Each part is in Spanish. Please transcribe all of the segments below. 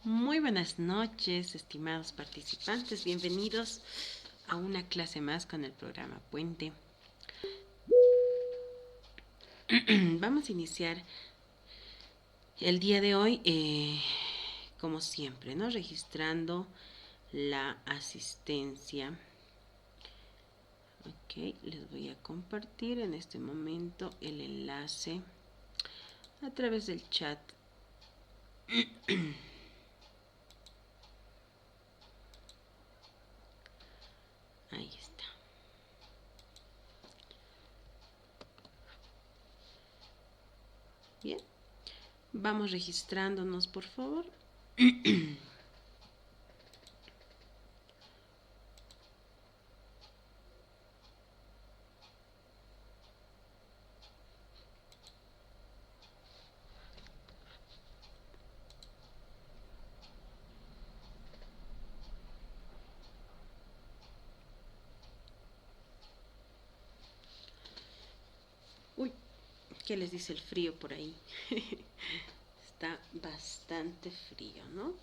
Muy buenas noches, estimados participantes. Bienvenidos a una clase más con el programa Puente. Vamos a iniciar el día de hoy, como siempre, ¿no? Registrando la asistencia. Ok, les voy a compartir en este momento el enlace a través del chat. Ahí está. Bien, vamos registrándonos, por favor. Uy, ¿qué les dice el frío por ahí? Está bastante frío, ¿no?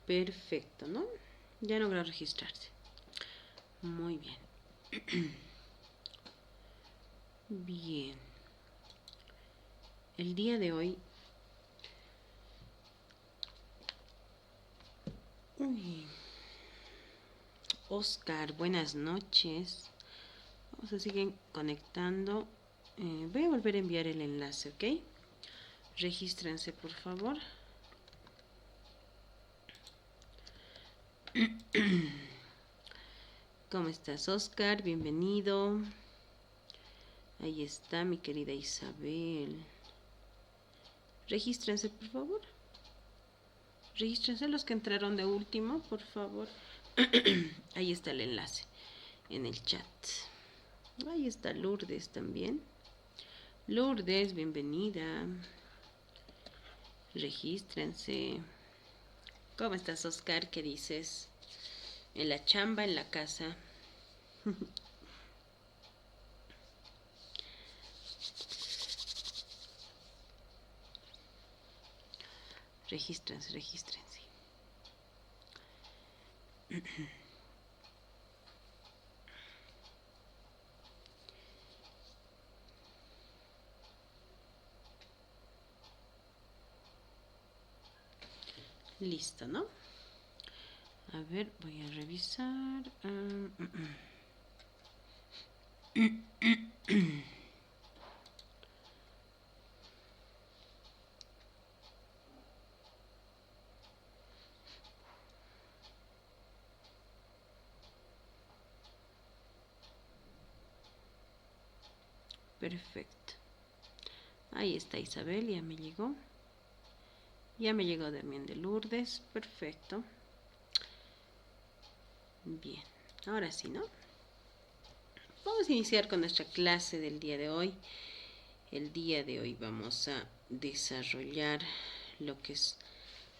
Perfecto, ¿no? Ya logró registrarse. Muy bien. Bien. El día de hoy... Uy. Oscar, buenas noches. Vamos a seguir conectando. Voy a volver a enviar el enlace, ¿ok? Regístrense, por favor. ¿Cómo estás, Oscar? Bienvenido. Ahí está mi querida Isabel. Regístrense, por favor. Regístrense los que entraron de último, por favor. Ahí está el enlace en el chat. Ahí está Lourdes también. Lourdes, bienvenida. Regístrense. ¿Cómo estás, Oscar? ¿Qué dices? En la chamba, en la casa. Regístrense, regístrense. Listo, ¿no? A ver, voy a revisar. Perfecto. Ahí está Isabel, ya me llegó. Ya me llegó también de Lourdes. Perfecto. Bien, ahora sí, ¿no? Vamos a iniciar con nuestra clase del día de hoy. El día de hoy vamos a desarrollar lo que es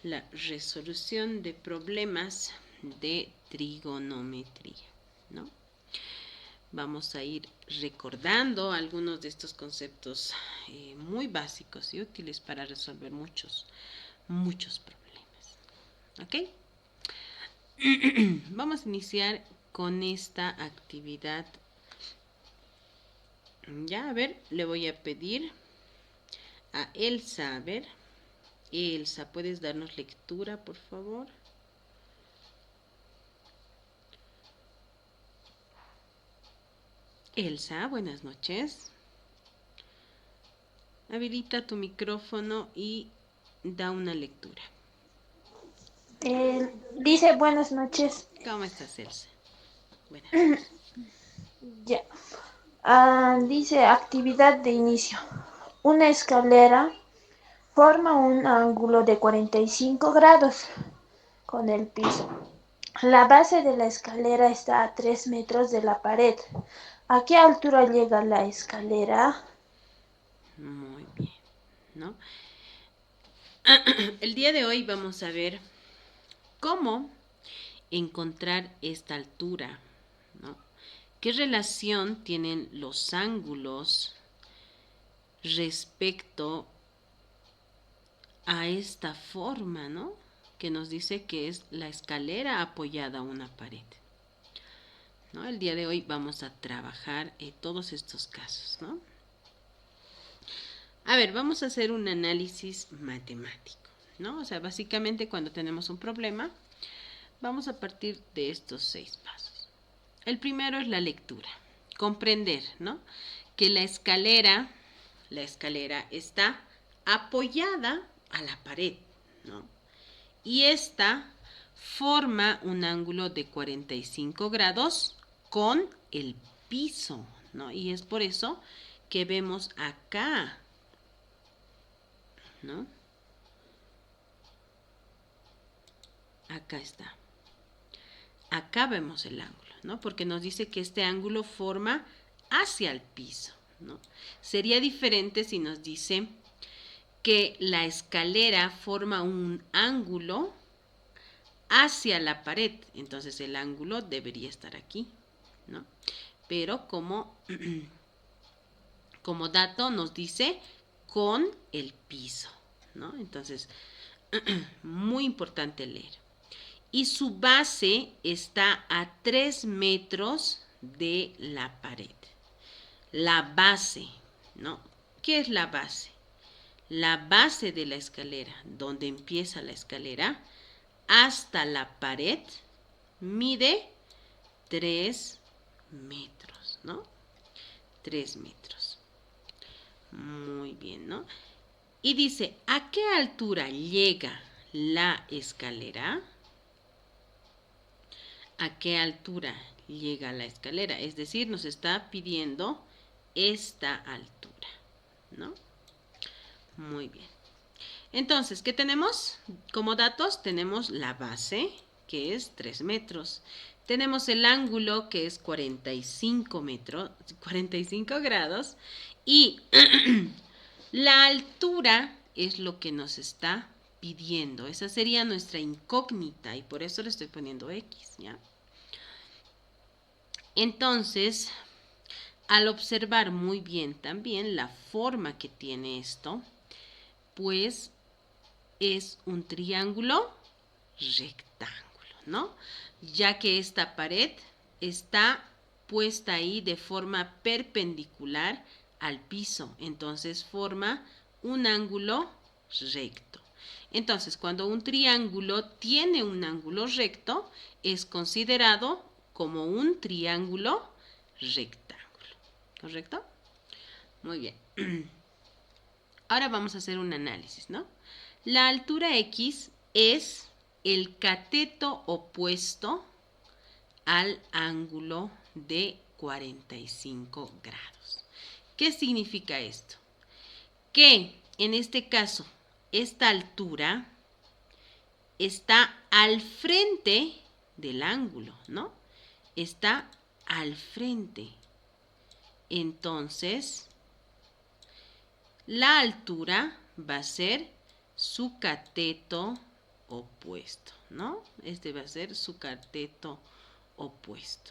la resolución de problemas de trigonometría, ¿no? vamos a ir recordando algunos de estos conceptos muy básicos y útiles para resolver muchos problemas. ¿Ok? Vamos a iniciar con esta actividad. Ya, a ver, le voy a pedir a Elsa, a ver. Elsa, ¿puedes darnos lectura, por favor? Elsa, buenas noches. Habilita tu micrófono y da una lectura. Dice buenas noches. ¿Cómo estás, Elsa? Buenas noches. Ya. Dice actividad de inicio. Una escalera forma un ángulo de 45 grados con el piso. La base de la escalera está a 3 metros de la pared. ¿A qué altura llega la escalera? Muy bien, ¿no? El día de hoy vamos a ver cómo encontrar esta altura, ¿no? ¿Qué relación tienen los ángulos respecto a esta forma, ¿no? Que nos dice que es la escalera apoyada a una pared, ¿no? El día de hoy vamos a trabajar todos estos casos, ¿no? A ver, vamos a hacer un análisis matemático, ¿no? O sea, básicamente cuando tenemos un problema, vamos a partir de estos 6 pasos. El primero es la lectura, comprender, ¿no? Que la escalera está apoyada a la pared, ¿no? Y esta forma un ángulo de 45 grados con el piso, ¿no? Y es por eso que vemos acá, ¿no? Acá está. Acá vemos el ángulo, ¿no? Porque nos dice que este ángulo forma hacia el piso, ¿no? Sería diferente si nos dice que la escalera forma un ángulo hacia la pared. Entonces el ángulo debería estar aquí, ¿no? Pero como dato nos dice con el piso, ¿no? Entonces, muy importante leer. Y su base está a 3 metros de la pared. La base, ¿no? ¿Qué es la base? La base de la escalera, donde empieza la escalera, hasta la pared, mide 3 metros, ¿no? 3 metros. Muy bien, ¿no? Y dice, ¿a qué altura llega la escalera? ¿A qué altura llega la escalera? Es decir, nos está pidiendo esta altura, ¿no? Muy bien. Entonces, ¿qué tenemos? Como datos tenemos la base, que es 3 metros. Tenemos el ángulo, que es 45 grados. Y la altura es lo que nos está pidiendo. Esa sería nuestra incógnita y por eso le estoy poniendo X, ¿ya? Entonces, al observar muy bien también la forma que tiene esto, pues es un triángulo rectángulo, ¿no? Ya que esta pared está puesta ahí de forma perpendicular al piso, entonces forma un ángulo recto. Entonces, cuando un triángulo tiene un ángulo recto, es considerado como un triángulo rectángulo, ¿correcto? Muy bien. Ahora vamos a hacer un análisis, ¿no? La altura X es el cateto opuesto al ángulo de 45 grados. ¿Qué significa esto? Que en este caso, esta altura está al frente del ángulo, ¿no? Está al frente. Entonces, la altura va a ser su cateto opuesto, ¿no? Este va a ser su cateto opuesto.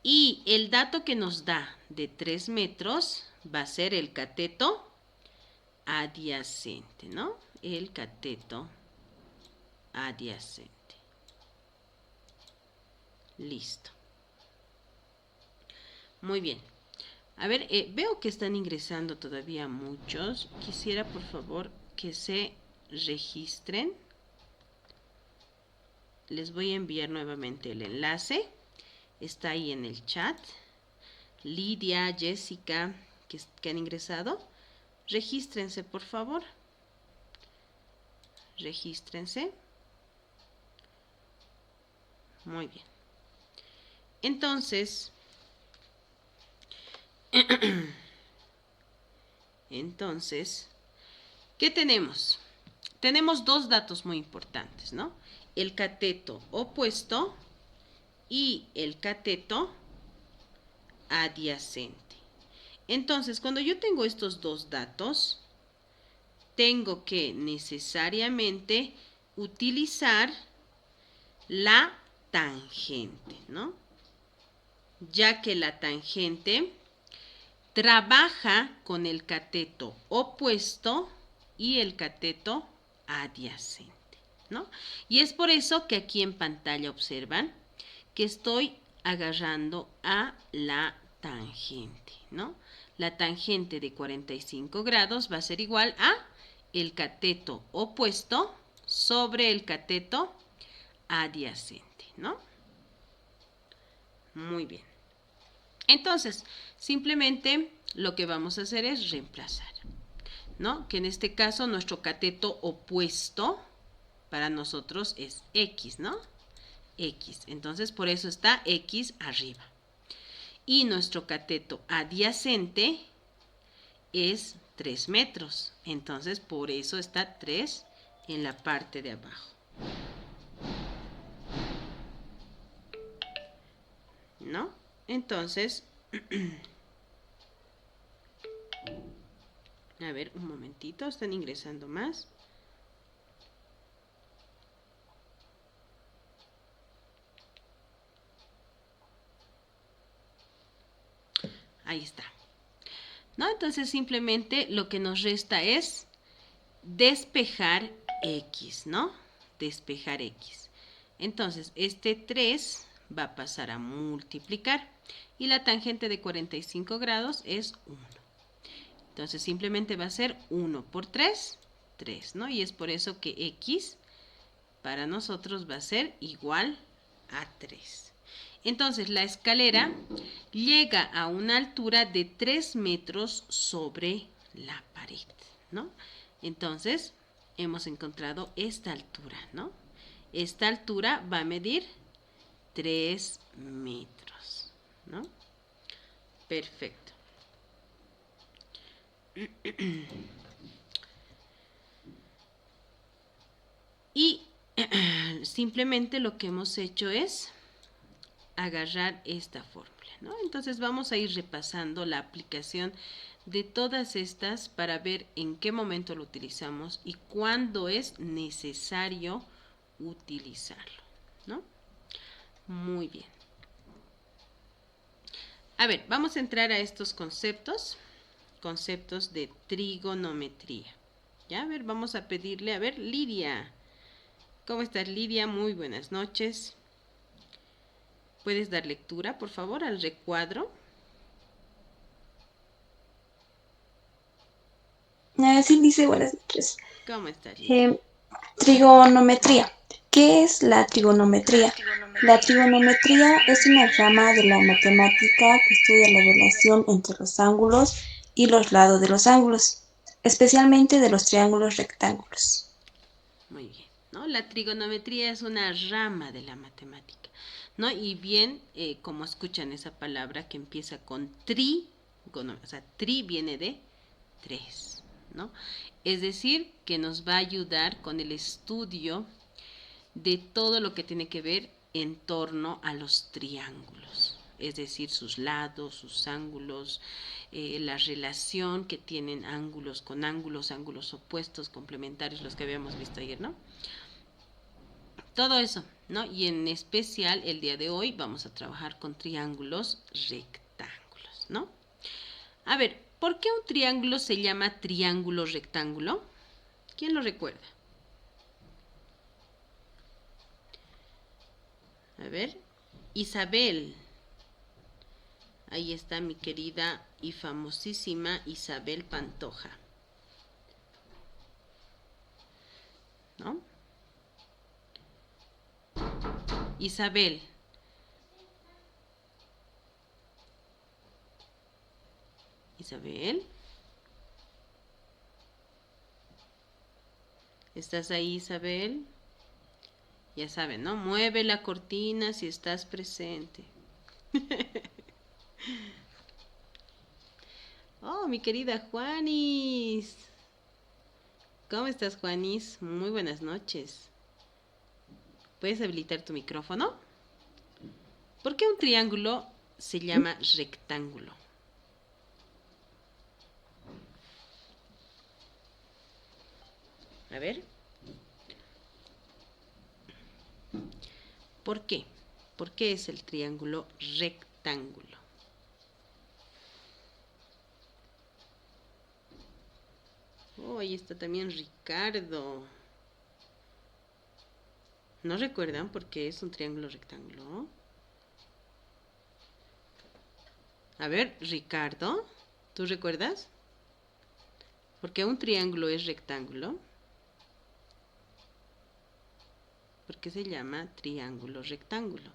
Y el dato que nos da de 3 metros va a ser el cateto adyacente, ¿no? El cateto adyacente. Listo. Muy bien. A ver, veo que están ingresando todavía muchos. Quisiera, por favor, que se registren. Les voy a enviar nuevamente el enlace. Está ahí en el chat. Lidia, Jessica, que han ingresado. Regístrense, por favor. Regístrense. Muy bien. Entonces, ¿qué tenemos? Tenemos dos datos muy importantes, ¿no? El cateto opuesto y el cateto adyacente. Entonces, cuando yo tengo estos dos datos, tengo que necesariamente utilizar la tangente, ¿no? Ya que la tangente trabaja con el cateto opuesto y el cateto adyacente, ¿no? Y es por eso que aquí en pantalla observan que estoy agarrando a la tangente, ¿no? La tangente de 45 grados va a ser igual a el cateto opuesto sobre el cateto adyacente, ¿no? Muy bien. Entonces, simplemente lo que vamos a hacer es reemplazar, ¿no? Que en este caso nuestro cateto opuesto para nosotros es X, ¿no? X. Entonces, por eso está X arriba. Y nuestro cateto adyacente es 3 metros. Entonces, por eso está 3 en la parte de abajo. ¿No? Entonces, a ver, un momentito, están ingresando más. Ahí está. ¿No? Entonces simplemente lo que nos resta es despejar X, ¿no? Despejar X. Entonces este 3 va a pasar a multiplicar y la tangente de 45 grados es 1. Entonces simplemente va a ser 1 por 3, 3, ¿no? Y es por eso que X para nosotros va a ser igual a 3. Entonces la escalera llega a una altura de 3 metros sobre la pared, ¿no? Entonces hemos encontrado esta altura, ¿no? Esta altura va a medir 3 metros, ¿no? Perfecto. Y simplemente lo que hemos hecho es agarrar esta fórmula, ¿no? Entonces vamos a ir repasando la aplicación de todas estas para ver en qué momento lo utilizamos y cuándo es necesario utilizarlo, ¿no? Muy bien. A ver, vamos a entrar a estos conceptos de trigonometría. Ya, a ver, vamos a pedirle, a ver, Lidia. ¿Cómo estás, Lidia? Muy buenas noches. ¿Puedes dar lectura, por favor, al recuadro? Sí, dice buenas noches. ¿Cómo estás, Lidia? Trigonometría. ¿Qué es la trigonometría? La trigonometría es una rama de la matemática que estudia la relación entre los ángulos y los lados de los ángulos, especialmente de los triángulos rectángulos. Muy bien, ¿no? La trigonometría es una rama de la matemática, ¿no? Y bien, como escuchan esa palabra que empieza con o sea, tri viene de 3, ¿no? Es decir, que nos va a ayudar con el estudio de todo lo que tiene que ver en torno a los triángulos, es decir, sus lados, sus ángulos, la relación que tienen ángulos con ángulos, ángulos opuestos, complementarios, los que habíamos visto ayer, ¿no? Todo eso ¿no? Y en especial el día de hoy vamos a trabajar con triángulos rectángulos, ¿no? A ver, ¿por qué un triángulo se llama triángulo rectángulo? ¿Quién lo recuerda? A ver, Isabel. Ahí está mi querida y famosísima Isabel Pantoja, ¿no? Isabel. Isabel. ¿Estás ahí, Isabel? Ya saben, ¿no? Mueve la cortina si estás presente. Oh, mi querida Juanis. ¿Cómo estás, Juanis? Muy buenas noches. ¿Puedes habilitar tu micrófono? ¿Por qué un triángulo se llama rectángulo? A ver. ¿Por qué? ¿Por qué es el triángulo rectángulo? Oh, ahí está también Ricardo. ¿No recuerdan por qué es un triángulo rectángulo? A ver, Ricardo, ¿tú recuerdas? ¿Por qué un triángulo es rectángulo? ¿Por qué se llama triángulo rectángulo?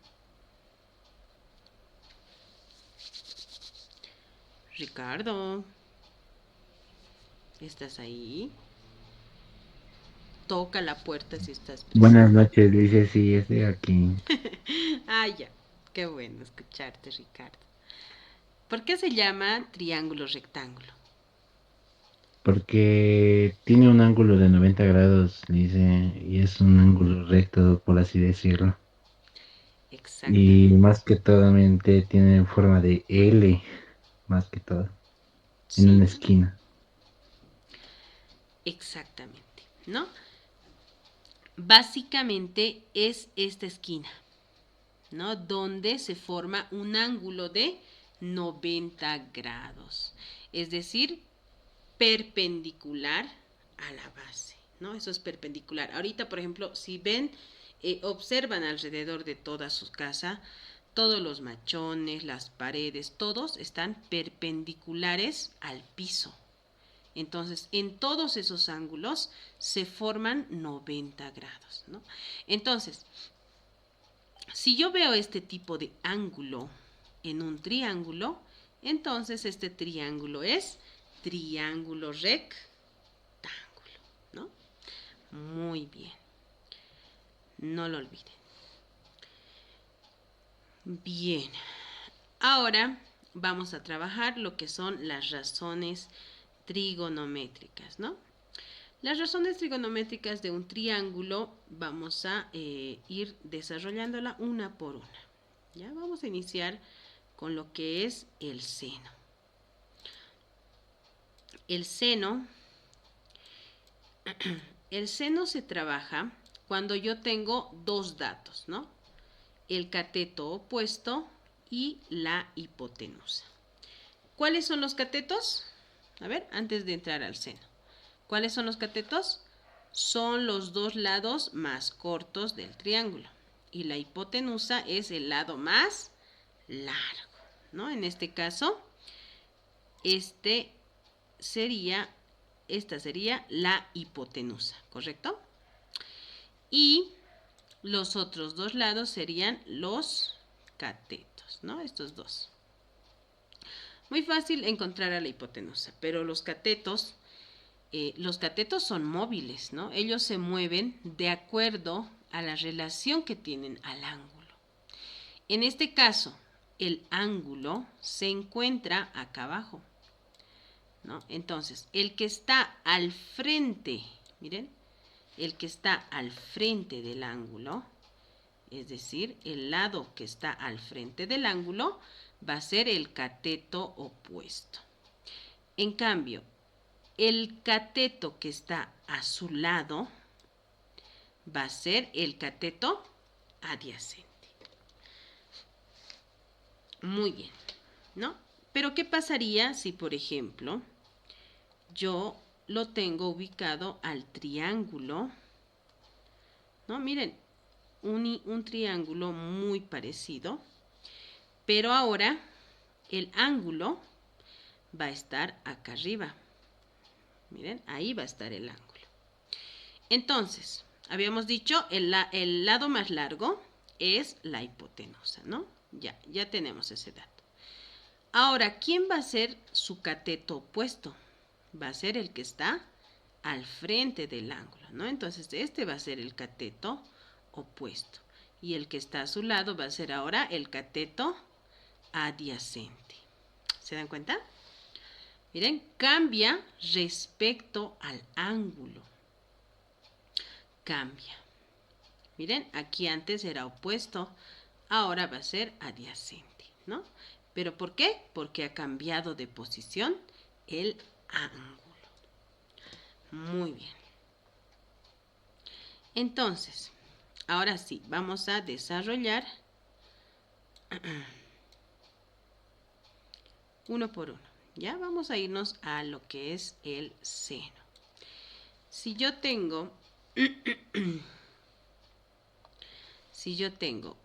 Ricardo, ¿estás ahí? Toca la puerta si estás Buenas presente. noches, dice, sí, estoy aquí. Ah, ya. Qué bueno escucharte, Ricardo. ¿Por qué se llama triángulo rectángulo? Porque tiene un ángulo de 90 grados, dice, y es un ángulo recto, por así decirlo. Y Exactamente. más que todo, tiene forma de L, más que todo, en Sí, una esquina. exactamente. ¿No? Básicamente es esta esquina, ¿no? Donde se forma un ángulo de 90 grados. Es decir, perpendicular a la base, ¿no? Eso es perpendicular. Ahorita, por ejemplo, si ven, observan alrededor de toda su casa, todos los machones, las paredes, todos están perpendiculares al piso. Entonces, en todos esos ángulos se forman 90 grados, ¿no? Entonces, si yo veo este tipo de ángulo en un triángulo, entonces este triángulo es triángulo rectángulo, ¿no? Muy bien, no lo olviden. Bien, ahora vamos a trabajar lo que son las razones trigonométricas, ¿no? Las razones trigonométricas de un triángulo vamos a ir desarrollándola una por una. Ya vamos a iniciar con lo que es el seno. El seno, el seno se trabaja cuando yo tengo dos datos, ¿no? El cateto opuesto y la hipotenusa. ¿Cuáles son los catetos? A ver, antes de entrar al seno. ¿Cuáles son los catetos? Son los dos lados más cortos del triángulo. Y la hipotenusa es el lado más largo, ¿no? En este caso, este sería, esta sería la hipotenusa, ¿correcto? Y los otros dos lados serían los catetos, ¿no? Estos dos. Muy fácil encontrar a la hipotenusa, pero los catetos son móviles, ¿no? Ellos se mueven de acuerdo a la relación que tienen al ángulo. En este caso, el ángulo se encuentra acá abajo, ¿no? Entonces, el que está al frente, miren, el que está al frente del ángulo, es decir, el lado que está al frente del ángulo, va a ser el cateto opuesto. En cambio, el cateto que está a su lado va a ser el cateto adyacente. Muy bien, ¿no? Pero ¿qué pasaría si, por ejemplo, yo lo tengo ubicado al triángulo? ¿No? Miren, un triángulo muy parecido, pero ahora el ángulo va a estar acá arriba. Miren, ahí va a estar el ángulo. Entonces, habíamos dicho, el lado más largo es la hipotenusa, ¿no? Ya tenemos ese dato. Ahora, ¿quién va a ser su cateto opuesto? Va a ser el que está al frente del ángulo, ¿no? Entonces, este va a ser el cateto opuesto. Y el que está a su lado va a ser ahora el cateto adyacente. ¿Se dan cuenta? Miren, cambia respecto al ángulo. Cambia. Miren, aquí antes era opuesto, ahora va a ser adyacente, ¿no? ¿Pero por qué? Porque ha cambiado de posición el ángulo. Muy bien. Entonces, ahora sí, vamos a desarrollar uno por uno. Ya vamos a irnos a lo que es el seno. Si yo tengo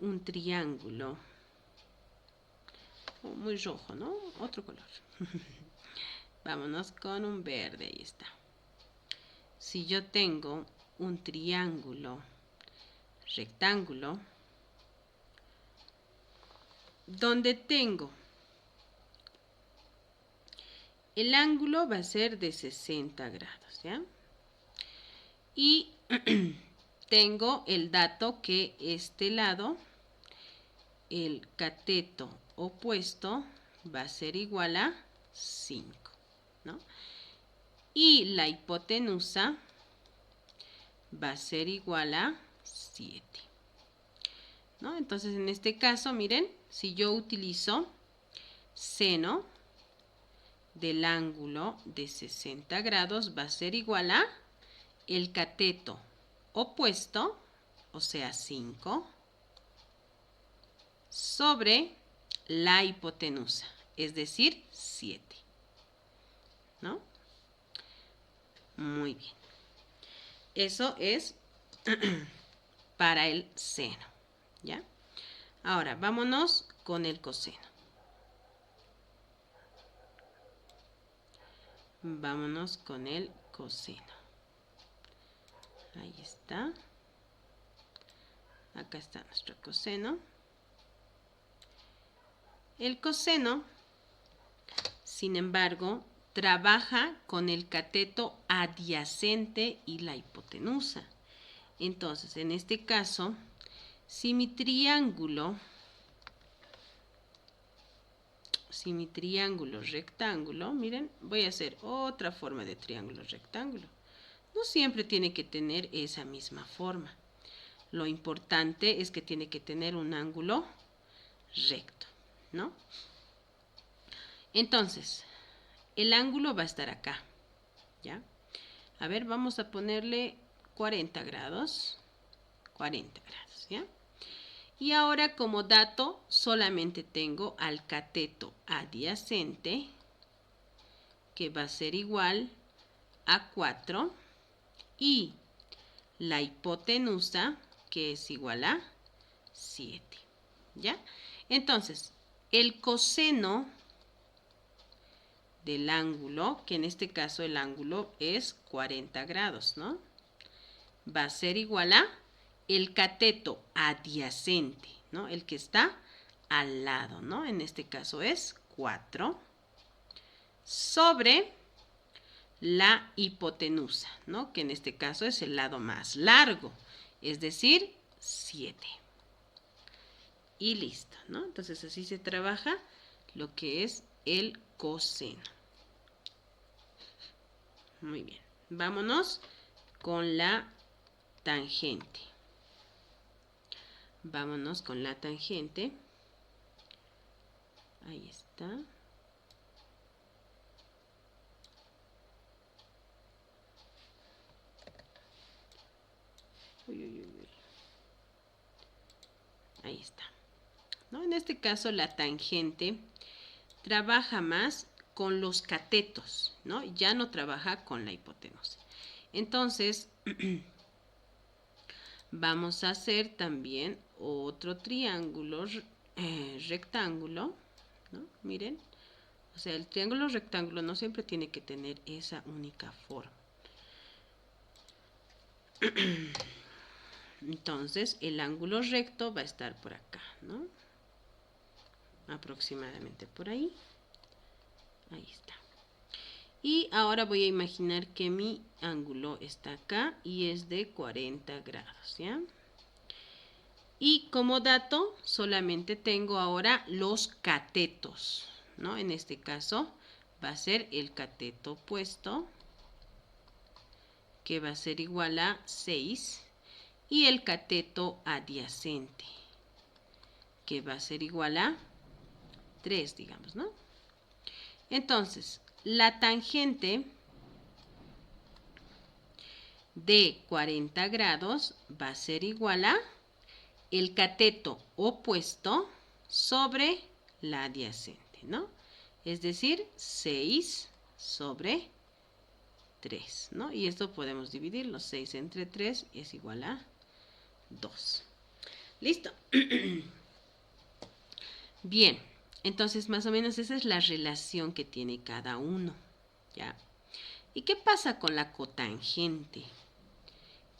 un triángulo muy rojo, ¿no? Otro color. Vámonos con un verde, ahí está. Si yo tengo un triángulo rectángulo, donde tengo el ángulo va a ser de 60 grados, ¿ya? Y tengo el dato que este lado, el cateto opuesto, va a ser igual a 5, ¿no? Y la hipotenusa va a ser igual a 7, ¿no? Entonces, en este caso, miren, si yo utilizo seno del ángulo de 60 grados, va a ser igual a el cateto opuesto, o sea, 5, sobre la hipotenusa, es decir, 7, ¿no? Muy bien. Eso es para el seno, ¿ya? Ahora, vámonos con el coseno. Vámonos con el coseno. Ahí está. Acá está nuestro coseno. El coseno, sin embargo, trabaja con el cateto adyacente y la hipotenusa. Entonces, en este caso, si mi triángulo rectángulo, miren, voy a hacer otra forma de triángulo rectángulo. No siempre tiene que tener esa misma forma. Lo importante es que tiene que tener un ángulo recto, ¿no? Entonces, el ángulo va a estar acá, ¿ya? A ver, vamos a ponerle 40 grados. 40 grados, ¿ya? Y ahora como dato solamente tengo al cateto adyacente, que va a ser igual a 4, y la hipotenusa, que es igual a 7, ¿ya? Entonces, el coseno del ángulo, que en este caso el ángulo es 40 grados, ¿no? Va a ser igual a el cateto adyacente, ¿no? El que está al lado, ¿no? En este caso es 4 sobre la hipotenusa, ¿no? Que en este caso es el lado más largo, es decir, 7. Y listo, ¿no? Entonces así se trabaja lo que es el coseno. Muy bien. Vámonos con la tangente. Vámonos con la tangente. Ahí está. Uy, uy, uy. Ahí está, ¿no? En este caso la tangente trabaja más con los catetos, ¿no? Ya no trabaja con la hipotenusa. Entonces, vamos a hacer también otro triángulo rectángulo, ¿no? Miren, o sea, el triángulo rectángulo no siempre tiene que tener esa única forma. Entonces, el ángulo recto va a estar por acá, ¿no? Aproximadamente por ahí. Ahí está. Y ahora voy a imaginar que mi ángulo está acá y es de 40 grados, ¿ya? Y como dato, solamente tengo ahora los catetos, ¿no? En este caso va a ser el cateto opuesto, que va a ser igual a 6, y el cateto adyacente, que va a ser igual a 3, digamos, ¿no? Entonces, la tangente de 40 grados va a ser igual a el cateto opuesto sobre la adyacente, ¿no? Es decir, 6 sobre 3, ¿no? Y esto podemos dividirlo. 6 entre 3 es igual a 2. ¿Listo? Bien, entonces más o menos esa es la relación que tiene cada uno, ¿ya? ¿Y qué pasa con la cotangente?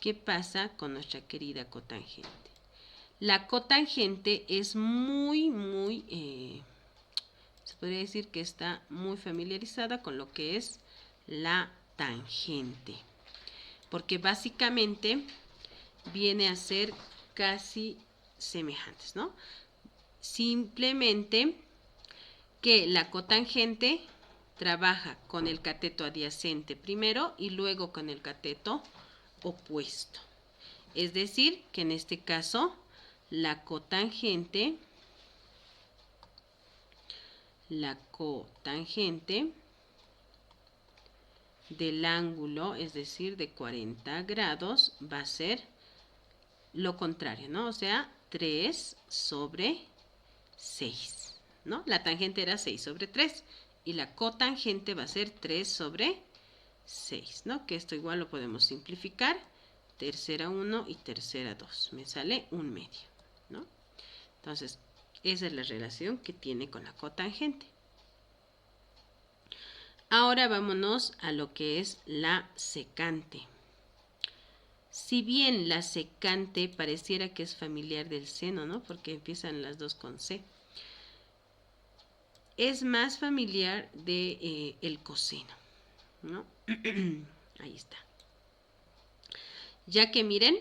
¿Qué pasa con nuestra querida cotangente? La cotangente es se podría decir que está muy familiarizada con lo que es la tangente, porque básicamente viene a ser casi semejantes, ¿no? Simplemente que la cotangente trabaja con el cateto adyacente primero y luego con el cateto opuesto. Es decir, que en este caso la cotangente del ángulo, es decir, de 40 grados, va a ser lo contrario, ¿no? O sea, 3 sobre 6, ¿no? La tangente era 6 sobre 3 y la cotangente va a ser 3 sobre 6, ¿no? Que esto igual lo podemos simplificar. Tercera 1 y tercera 2. Me sale 1/2, ¿no? Entonces, esa es la relación que tiene con la cotangente. Ahora vámonos a lo que es la secante. Si bien la secante pareciera que es familiar del seno, ¿no? Porque empiezan las dos con C. Es más familiar de el coseno, ¿no? Ahí está. Ya que miren,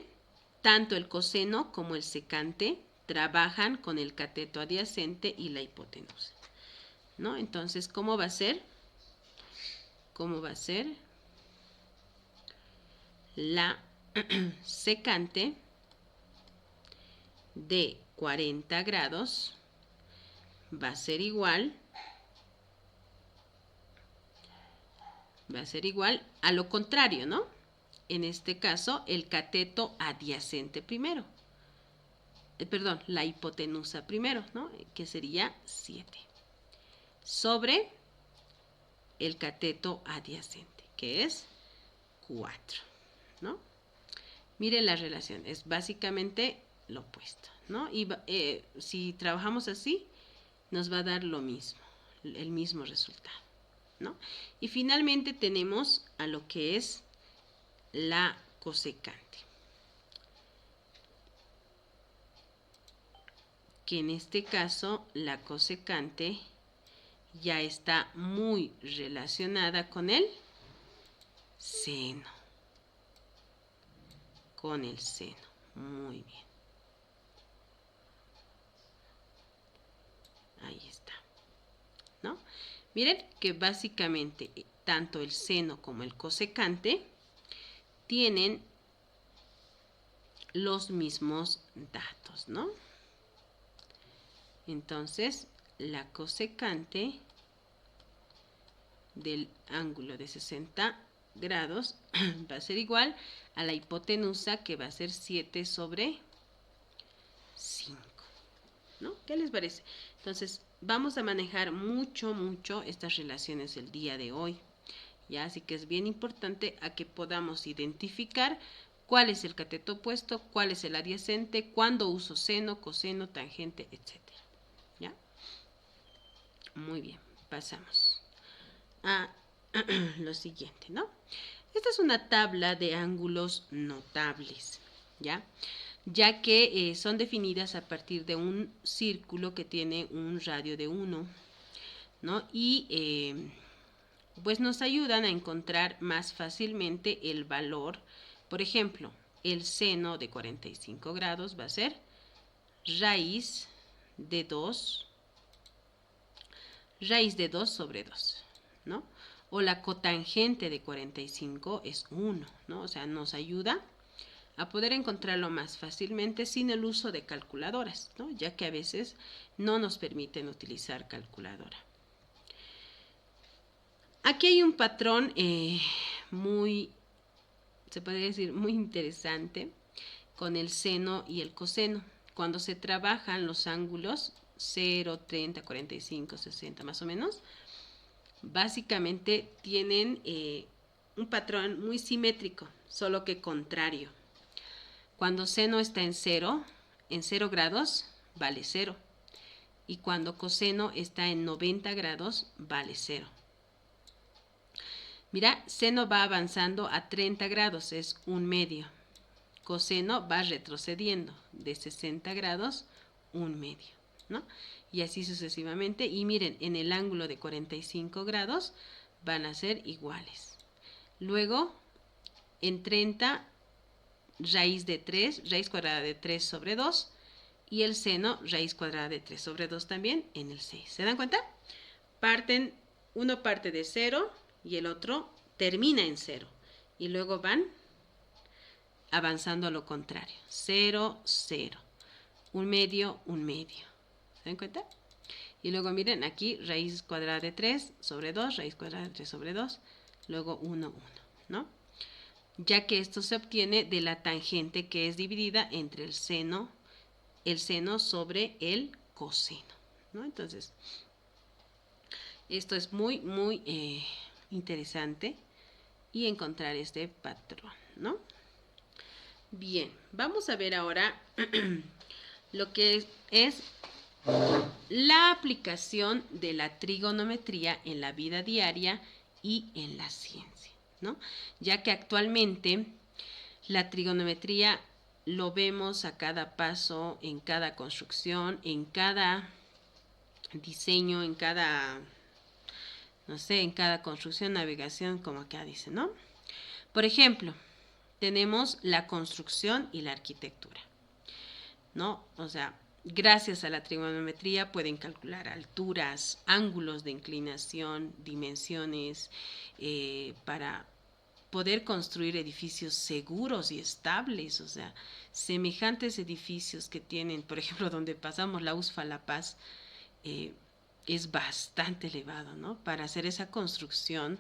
tanto el coseno como el secante trabajan con el cateto adyacente y la hipotenusa, ¿no? Entonces, ¿cómo va a ser? ¿Cómo va a ser? La secante de 40 grados va a ser igual a lo contrario, ¿no? En este caso, el cateto adyacente primero. Perdón, la hipotenusa primero, ¿no? Que sería 7. Sobre el cateto adyacente, que es 4, ¿no? Miren la relación, es básicamente lo opuesto, ¿no? Y si trabajamos así, nos va a dar lo mismo, el mismo resultado, ¿no? Y finalmente tenemos a lo que es la cosecante, que en este caso la cosecante ya está muy relacionada con el seno. Con el seno. Muy bien. Ahí está, ¿no? Miren que básicamente tanto el seno como el cosecante tienen los mismos datos, ¿no? Entonces, la cosecante del ángulo de 60 grados va a ser igual a la hipotenusa, que va a ser 7 sobre 5, ¿no? ¿Qué les parece? Entonces, vamos a manejar mucho estas relaciones el día de hoy, ¿ya? Así que es bien importante a que podamos identificar cuál es el cateto opuesto, cuál es el adyacente, cuándo uso seno, coseno, tangente, etcétera, ¿ya? Muy bien, pasamos a lo siguiente, ¿no? Esta es una tabla de ángulos notables, ¿ya? Ya que son definidas a partir de un círculo que tiene un radio de 1, ¿no? Y pues nos ayudan a encontrar más fácilmente el valor. Por ejemplo, el seno de 45 grados va a ser raíz de 2 sobre 2, ¿no? O la cotangente de 45 es 1, ¿no? O sea, nos ayuda a poder encontrarlo más fácilmente sin el uso de calculadoras, ¿no? Ya que a veces no nos permiten utilizar calculadora. Aquí hay un patrón se podría decir, muy interesante con el seno y el coseno. Cuando se trabajan los ángulos 0, 30, 45, 60 más o menos, básicamente tienen un patrón muy simétrico, solo que contrario. Cuando seno está en 0 grados, vale 0. Y cuando coseno está en 90 grados, vale 0. Mira, seno va avanzando a 30 grados, es 1/2. Coseno va retrocediendo de 60 grados, 1/2, ¿no? Y así sucesivamente. Y miren, en el ángulo de 45 grados van a ser iguales. Luego, en 30, raíz cuadrada de 3 sobre 2. Y el seno, raíz cuadrada de 3 sobre 2 también en el 6. ¿Se dan cuenta? Uno parte de 0 y el otro termina en 0. Y luego van avanzando a lo contrario. 0, 0. 1/2, 1/2. ¿Se dan cuenta? Y luego miren aquí, raíz cuadrada de 3 sobre 2, raíz cuadrada de 3 sobre 2, luego 1, 1, ¿no? Ya que esto se obtiene de la tangente que es dividida entre el seno sobre el coseno, ¿no? Entonces, esto es muy interesante y encontrar este patrón, ¿no? Bien, vamos a ver ahora lo que es la aplicación de la trigonometría en la vida diaria y en la ciencia, ¿no? Ya que actualmente la trigonometría lo vemos a cada paso, en cada construcción, en cada diseño, en cada, no sé, en cada construcción, navegación, como acá dice, ¿no? Por ejemplo, tenemos la construcción y la arquitectura, ¿no? O sea, gracias a la trigonometría pueden calcular alturas, ángulos de inclinación, dimensiones, para poder construir edificios seguros y estables, o sea, semejantes edificios que tienen, por ejemplo, donde pasamos la USFA La Paz, es bastante elevado, ¿no? Para hacer esa construcción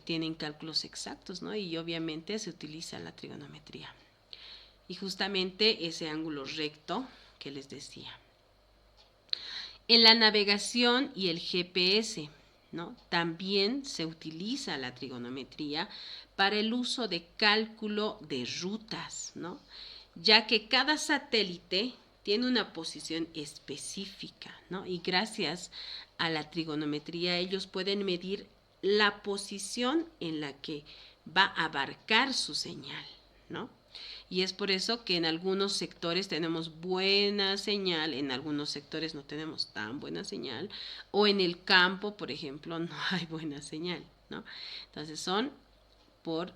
tienen cálculos exactos, ¿no? Y obviamente se utiliza la trigonometría. Y justamente ese ángulo recto que les decía. En la navegación y el GPS, ¿no? También se utiliza la trigonometría para el uso de cálculo de rutas, ¿no? Ya que cada satélite tiene una posición específica, ¿no? Y gracias a la trigonometría ellos pueden medir la posición en la que va a abarcar su señal, ¿no? Y es por eso que en algunos sectores tenemos buena señal, en algunos sectores no tenemos tan buena señal, o en el campo, por ejemplo, no hay buena señal, ¿no? Entonces son por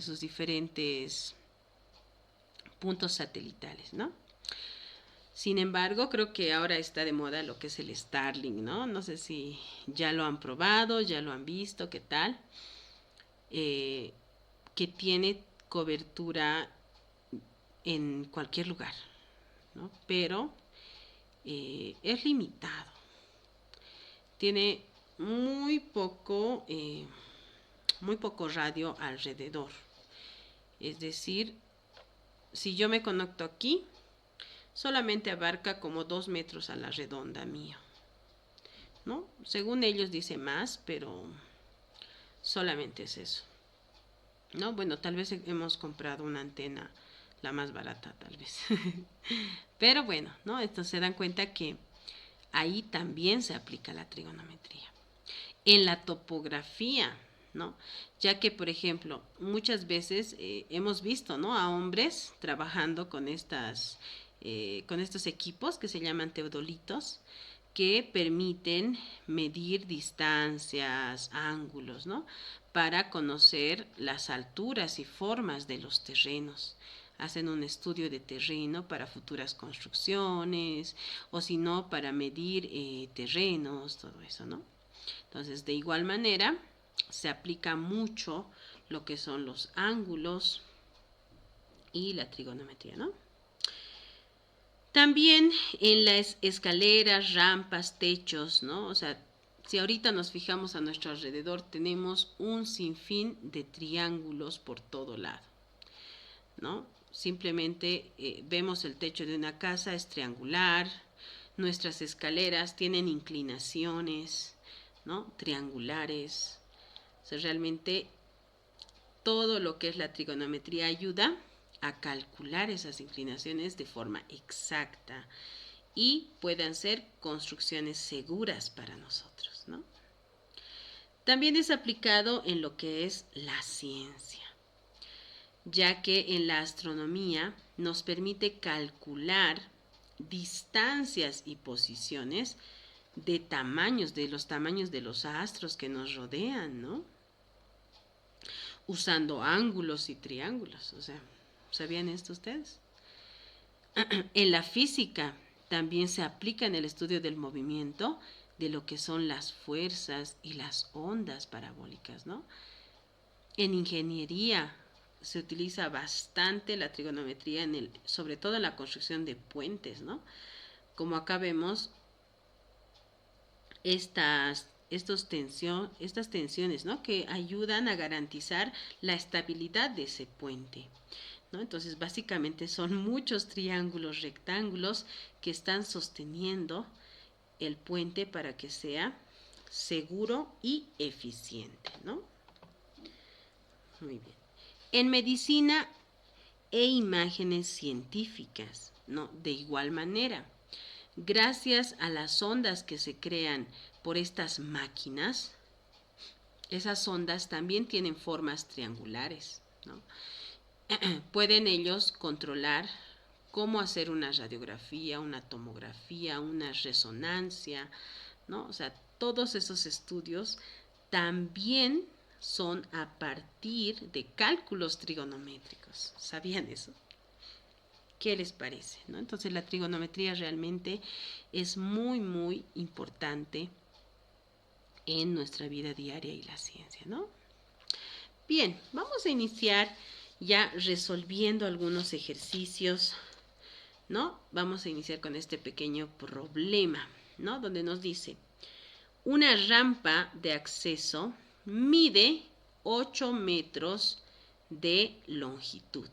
sus diferentes puntos satelitales, ¿no? Sin embargo, creo que ahora está de moda lo que es el Starlink, ¿no? No sé si ya lo han probado, ya lo han visto, qué tal. Que tiene cobertura en cualquier lugar, ¿no? Pero es limitado. Tiene muy poco radio alrededor. Es decir, si yo me conecto aquí, solamente abarca como 2 metros a la redonda mío, ¿no? Según ellos dice más, pero solamente es eso, ¿no? Bueno, tal vez hemos comprado una antena, la más barata tal vez. Pero bueno, ¿no? Esto se dan cuenta que ahí también se aplica la trigonometría. En la topografía, ¿no? Ya que, por ejemplo, muchas veces hemos visto, ¿no? A hombres trabajando con con estos equipos que se llaman teodolitos, que permiten medir distancias, ángulos, ¿no? Para conocer las alturas y formas de los terrenos. Hacen un estudio de terreno para futuras construcciones, o si no, para medir terrenos, todo eso, ¿no? Entonces, de igual manera, se aplica mucho lo que son los ángulos y la trigonometría, ¿no? También en las escaleras, rampas, techos, ¿no? O sea, si ahorita nos fijamos a nuestro alrededor, tenemos un sinfín de triángulos por todo lado, ¿no? Simplemente vemos el techo de una casa, es triangular, nuestras escaleras tienen inclinaciones, ¿no? Triangulares. O sea, realmente todo lo que es la trigonometría ayuda a calcular esas inclinaciones de forma exacta y puedan ser construcciones seguras para nosotros, ¿no? También es aplicado en lo que es la ciencia, ya que en la astronomía nos permite calcular distancias y posiciones de los tamaños de los astros que nos rodean, ¿no? Usando ángulos y triángulos. O sea, ¿sabían esto ustedes? En la física también se aplica en el estudio del movimiento de lo que son las fuerzas y las ondas parabólicas, ¿no? En ingeniería se utiliza bastante la trigonometría sobre todo en la construcción de puentes, ¿no? Como acá vemos estas tensiones, ¿no? Que ayudan a garantizar la estabilidad de ese puente, ¿no? Entonces, básicamente son muchos triángulos, rectángulos que están sosteniendo el puente para que sea seguro y eficiente, ¿no? Muy bien. En medicina e imágenes científicas, ¿no? De igual manera, gracias a las ondas que se crean por estas máquinas, esas ondas también tienen formas triangulares, ¿no? Pueden ellos controlar cómo hacer una radiografía, una tomografía, una resonancia, ¿no? O sea, todos esos estudios también son a partir de cálculos trigonométricos. ¿Sabían eso? ¿Qué les parece? ¿No? Entonces la trigonometría realmente es muy, muy importante en nuestra vida diaria y la ciencia, ¿no? Bien, vamos a iniciar ya resolviendo algunos ejercicios, ¿no? Vamos a iniciar con este pequeño problema, ¿no? Donde nos dice, una rampa de acceso mide 8 metros de longitud.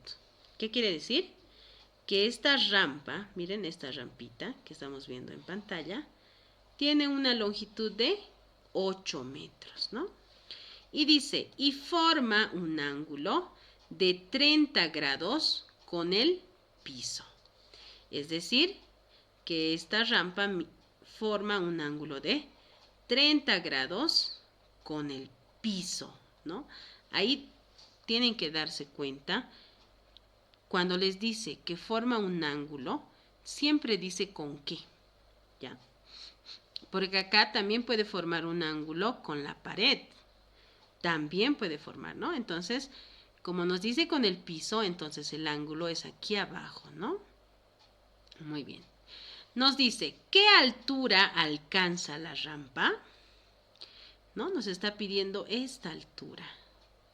¿Qué quiere decir? Que esta rampa, miren esta rampita que estamos viendo en pantalla, tiene una longitud de 8 metros, ¿no? Y dice, y forma un ángulo de 30 grados con el piso. Es decir, que esta rampa forma un ángulo de 30 grados con el piso, ¿no? Ahí tienen que darse cuenta, cuando les dice que forma un ángulo, siempre dice con qué, ¿ya? Porque acá también puede formar un ángulo con la pared, también puede formar, ¿no? Entonces, como nos dice con el piso, entonces el ángulo es aquí abajo, ¿no? Muy bien. Nos dice, ¿qué altura alcanza la rampa? ¿No? Nos está pidiendo esta altura.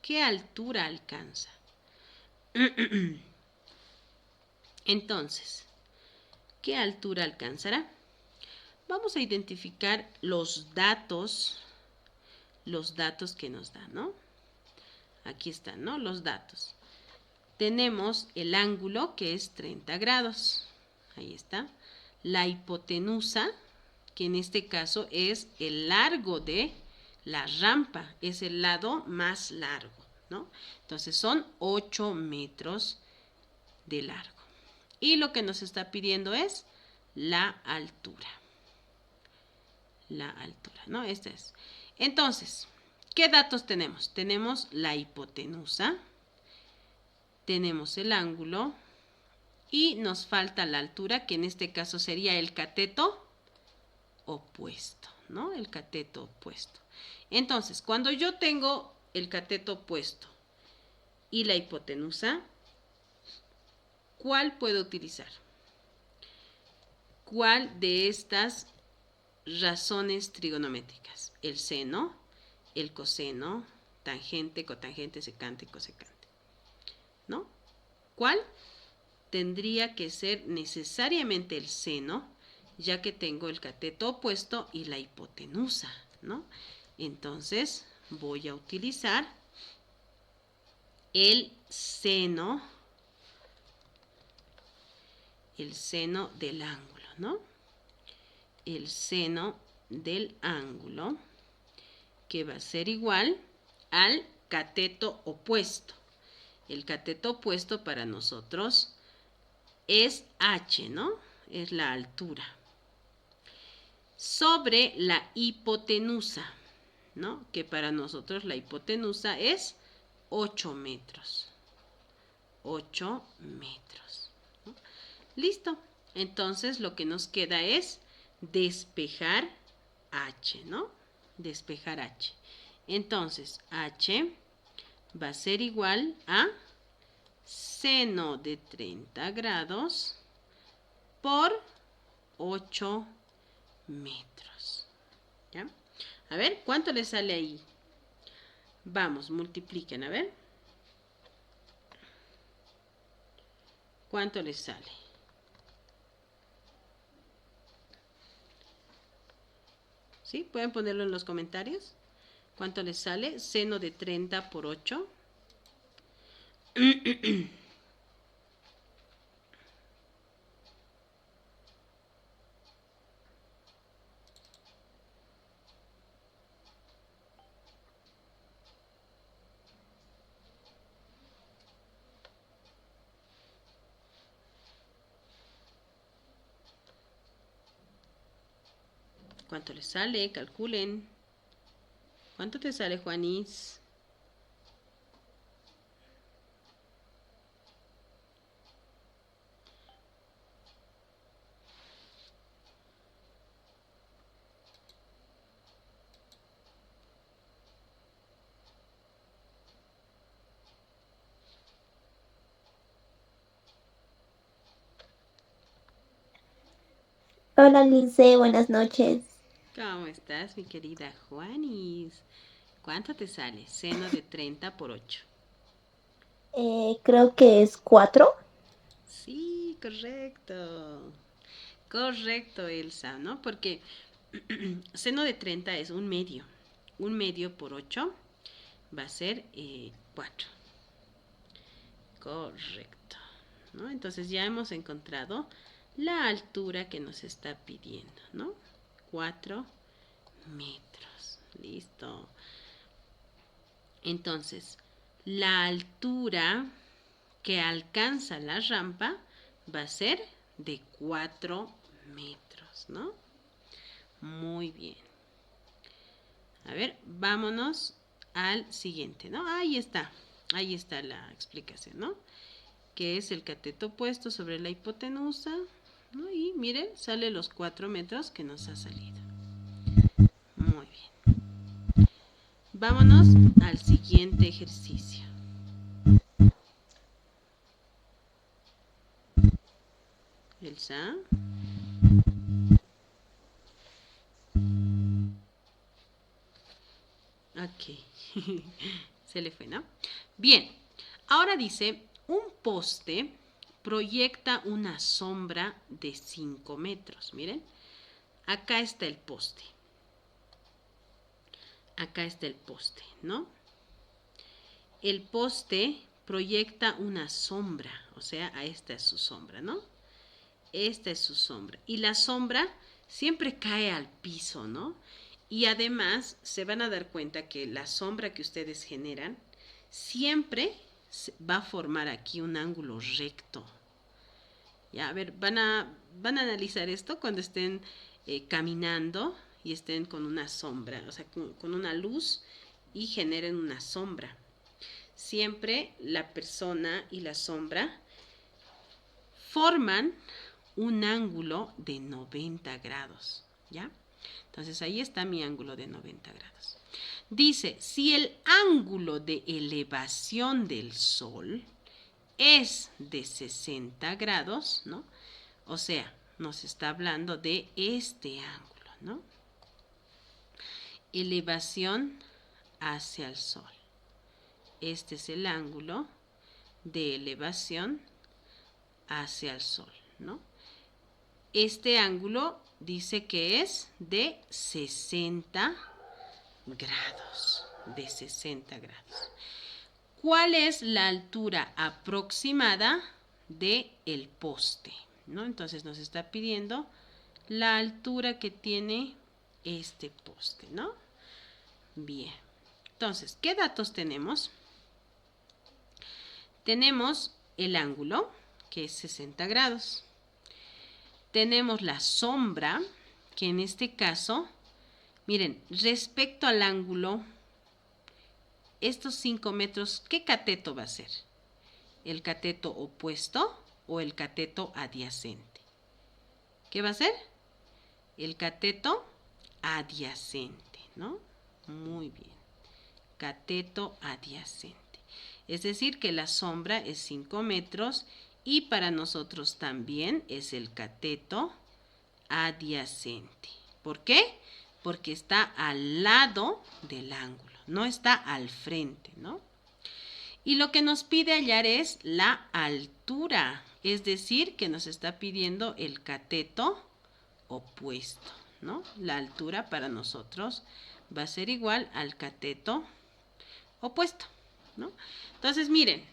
¿Qué altura alcanza? Entonces, ¿qué altura alcanzará? Vamos a identificar los datos que nos dan, ¿no? Aquí están, ¿no? Los datos. Tenemos el ángulo que es 30 grados. ahí está, la hipotenusa, que en este caso es el largo de la rampa, es el lado más largo, ¿no? Entonces son 8 metros de largo. Y lo que nos está pidiendo es la altura. La altura, ¿no? Esta es. Entonces, ¿qué datos tenemos? Tenemos la hipotenusa, tenemos el ángulo y nos falta la altura, que en este caso sería el cateto opuesto, ¿no? El cateto opuesto. Entonces, cuando yo tengo el cateto opuesto y la hipotenusa, ¿cuál puedo utilizar? ¿Cuál de estas razones trigonométricas? El seno, el coseno, tangente, cotangente, secante, cosecante, ¿no? ¿Cuál? Tendría que ser necesariamente el seno, ya que tengo el cateto opuesto y la hipotenusa, ¿no? Entonces voy a utilizar el seno del ángulo, ¿no? El seno del ángulo, que va a ser igual al cateto opuesto. El cateto opuesto para nosotros es h, ¿no? Es la altura. Sobre la hipotenusa, ¿no? Que para nosotros la hipotenusa es 8 metros. 8 metros, ¿no? Listo. Entonces lo que nos queda es despejar h, ¿no? Despejar h. Entonces h va a ser igual a seno de 30 grados por 8 metros. ¿Ya? A ver, ¿cuánto le sale ahí? Vamos, multipliquen, a ver. ¿Cuánto les sale? ¿Sí? ¿Pueden ponerlo en los comentarios? ¿Cuánto les sale? Seno de 30 por 8. ¿Cuánto les sale? Calculen. ¿Cuánto te sale, Juanis? Hola Lince, buenas noches. ¿Cómo estás, mi querida Juanis? ¿Cuánto te sale? Seno de 30 por 8. Creo que es 4. Sí, correcto. Correcto, Elsa, ¿no? Porque seno de 30 es un medio. Un medio por 8 va a ser 4. Correcto, ¿no? Entonces ya hemos encontrado la altura que nos está pidiendo, ¿no? 4 metros. Listo. Entonces, la altura que alcanza la rampa va a ser de 4 metros, ¿no? Muy bien. A ver, vámonos al siguiente, ¿no? Ahí está la explicación, ¿no? Que es el cateto opuesto sobre la hipotenusa, ¿no? Y miren, sale los 4 metros que nos ha salido. Muy bien. Vámonos al siguiente ejercicio. Elsa. Ok. Se le fue, ¿no? Bien. Ahora dice, un poste proyecta una sombra de 5 metros. Miren. Acá está el poste. Acá está el poste, ¿no? El poste proyecta una sombra, o sea, a esta es su sombra, ¿no? esta es su sombra. Y la sombra siempre cae al piso, ¿no? Y además se van a dar cuenta que la sombra que ustedes generan siempre va a formar aquí un ángulo recto. Ya, a ver, van a analizar esto cuando estén caminando y estén con una sombra, o sea, con una luz y generen una sombra. Siempre la persona y la sombra forman un ángulo de 90 grados, ¿ya? Entonces ahí está mi ángulo de 90 grados. Dice, si el ángulo de elevación del Sol es de 60 grados, ¿no? O sea, nos está hablando de este ángulo, ¿no? Elevación hacia el Sol. Este es el ángulo de elevación hacia el Sol, ¿no? Este ángulo dice que es de 60 grados, de 60 grados. ¿Cuál es la altura aproximada del poste? ¿No? Entonces nos está pidiendo la altura que tiene este poste, ¿no? Bien. Entonces, ¿qué datos tenemos? Tenemos el ángulo, que es 60 grados. Tenemos la sombra, que en este caso, miren, respecto al ángulo, estos 5 metros, ¿qué cateto va a ser? ¿El cateto opuesto o el cateto adyacente? ¿Qué va a ser? El cateto adyacente, ¿no? Muy bien. Cateto adyacente. Es decir, que la sombra es 5 metros y para nosotros también es el cateto adyacente. ¿Por qué? Porque está al lado del ángulo, no está al frente, ¿no? Y lo que nos pide hallar es la altura, es decir, que nos está pidiendo el cateto opuesto, ¿no? La altura para nosotros va a ser igual al cateto opuesto, ¿no? Entonces, miren,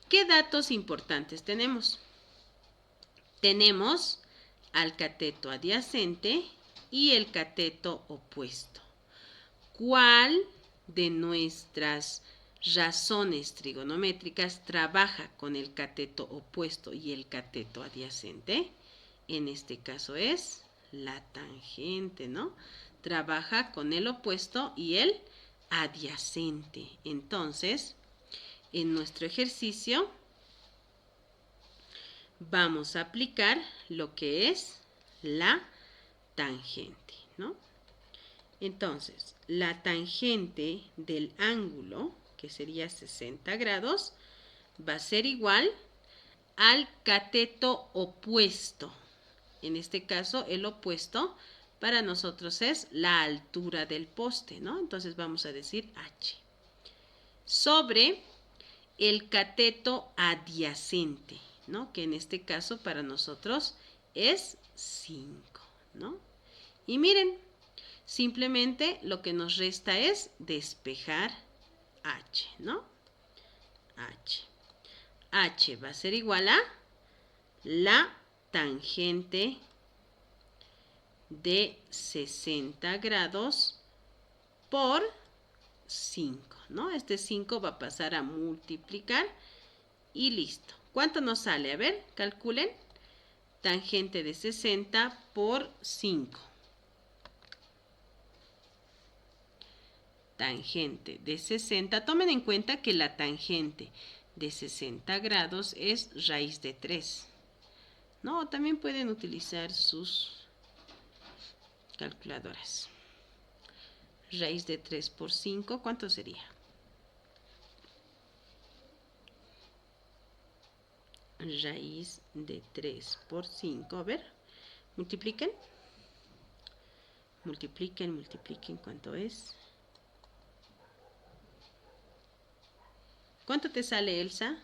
¿qué datos importantes tenemos? Tenemos al cateto adyacente y el cateto opuesto. ¿Cuál de nuestras razones trigonométricas trabaja con el cateto opuesto y el cateto adyacente? En este caso es la tangente, ¿no? Trabaja con el opuesto y el adyacente. Entonces, en nuestro ejercicio vamos a aplicar lo que es la tangente, ¿no? Entonces, la tangente del ángulo, que sería 60 grados, va a ser igual al cateto opuesto. En este caso, el opuesto para nosotros es la altura del poste, ¿no? Entonces vamos a decir H. Sobre el cateto adyacente, ¿no? Que en este caso para nosotros es 5, ¿no? Y miren, simplemente lo que nos resta es despejar H, ¿no? H. H va a ser igual a la tangente de 60 grados por 5, ¿no? Este 5 va a pasar a multiplicar y listo. ¿Cuánto nos sale? A ver, calculen. Tangente de 60 por 5. Tangente de 60. Tomen en cuenta que la tangente de 60 grados es raíz de 3. No, también pueden utilizar sus calculadoras. Raíz de 3 por 5, ¿cuánto sería? Raíz de 3 por 5, a ver, multipliquen. Multipliquen, ¿cuánto es? ¿Cuánto te sale, Elsa?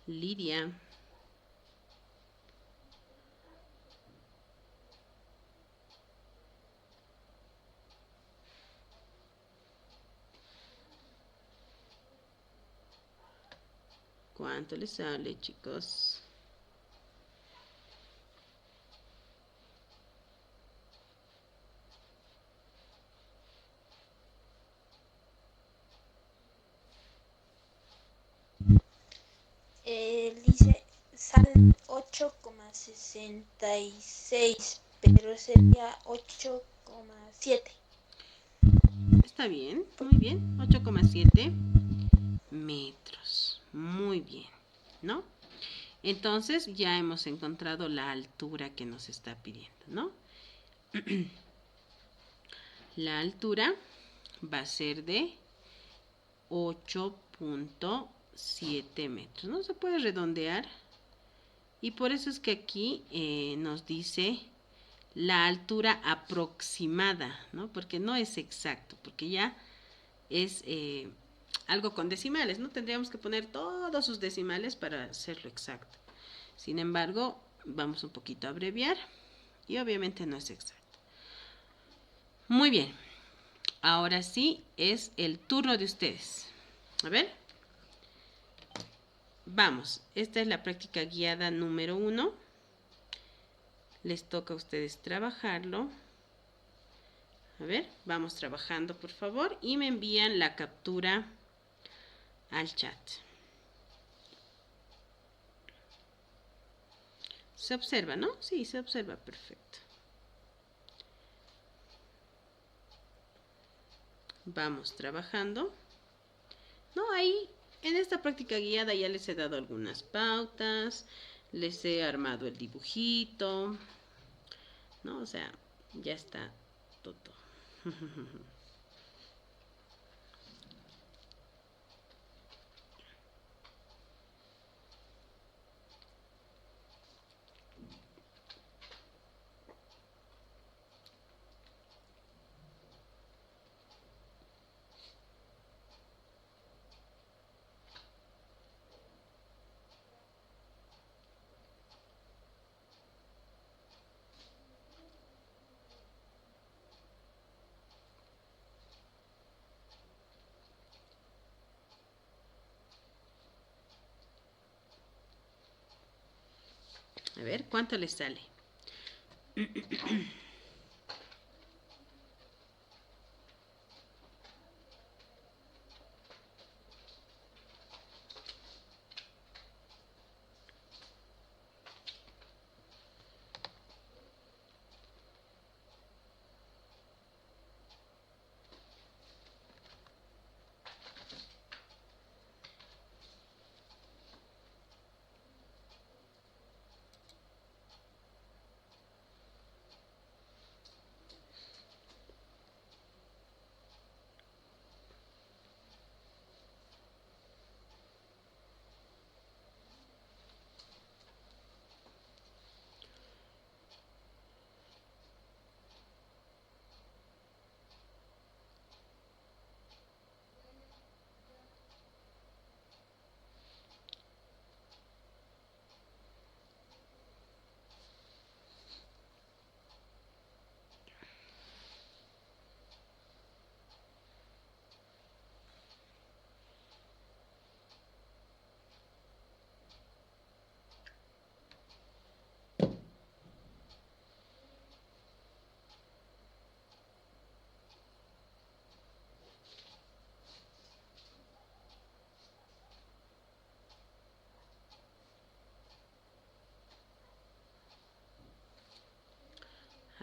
Lidia. ¿Cuánto les sale, chicos? dice sale 8,66, pero sería 8,7. Está bien, muy bien. 8,7 metros. Muy bien, ¿no? Entonces ya hemos encontrado la altura que nos está pidiendo, ¿no? La altura va a ser de 8,7 metros, ¿no? Se puede redondear y por eso es que aquí nos dice la altura aproximada, ¿no? Porque no es exacto, porque ya es algo con decimales, ¿no? Tendríamos que poner todos sus decimales para hacerlo exacto. Sin embargo, vamos un poquito a abreviar y obviamente no es exacto. Muy bien, ahora sí es el turno de ustedes. A ver, vamos, esta es la práctica guiada número 1. Les toca a ustedes trabajarlo. A ver, vamos trabajando por favor y me envían la captura al chat. Se observa, ¿no? Sí, se observa perfecto. Vamos trabajando. No, ahí en esta práctica guiada ya les he dado algunas pautas, les he armado el dibujito, ¿no? O sea, ya está todo. A ver, ¿cuánto les sale?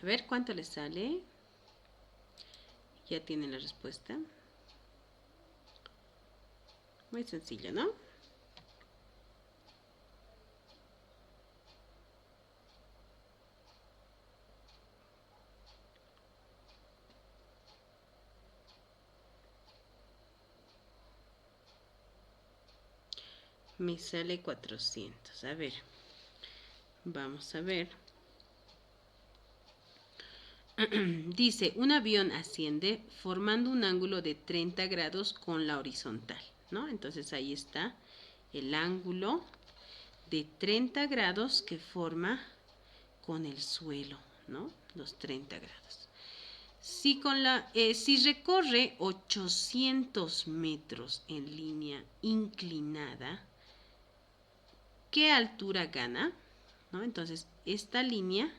A ver, ¿cuánto les sale? Ya tienen la respuesta. Muy sencillo, ¿no? Me sale 400. A ver, vamos a ver. Dice, un avión asciende formando un ángulo de 30 grados con la horizontal, ¿no? Entonces ahí está el ángulo de 30 grados que forma con el suelo, ¿no? Los 30 grados. Si recorre 800 metros en línea inclinada, ¿qué altura gana? ¿No? Entonces, esta línea,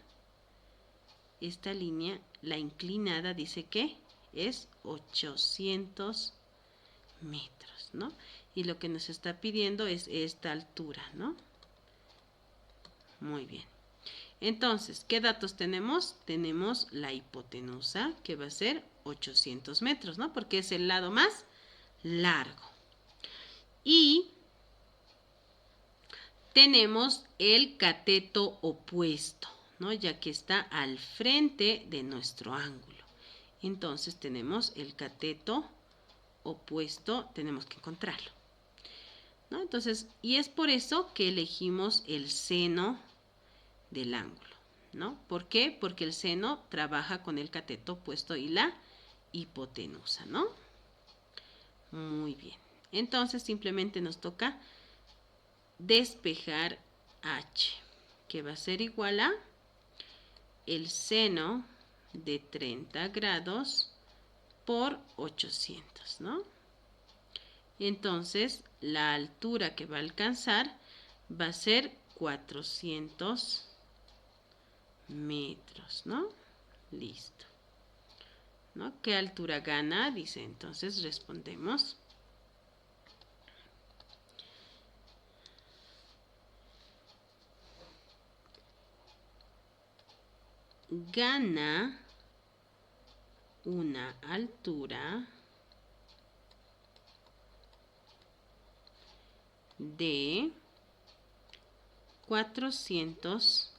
la inclinada, dice que es 800 metros, ¿no? Y lo que nos está pidiendo es esta altura, ¿no? Muy bien. Entonces, ¿qué datos tenemos? Tenemos la hipotenusa, que va a ser 800 metros, ¿no? Porque es el lado más largo. Y tenemos el cateto opuesto, ¿no? Ya que está al frente de nuestro ángulo. Entonces, tenemos el cateto opuesto, tenemos que encontrarlo, ¿no? Entonces, y es por eso que elegimos el seno del ángulo, ¿no? ¿Por qué? Porque el seno trabaja con el cateto opuesto y la hipotenusa, ¿no? Muy bien. Entonces simplemente nos toca despejar h, que va a ser igual a el seno de 30 grados por 800, ¿no? Entonces la altura que va a alcanzar va a ser 400 metros, ¿no? Listo. ¿No? ¿Qué altura gana? Dice, entonces respondemos. Gana una altura de 400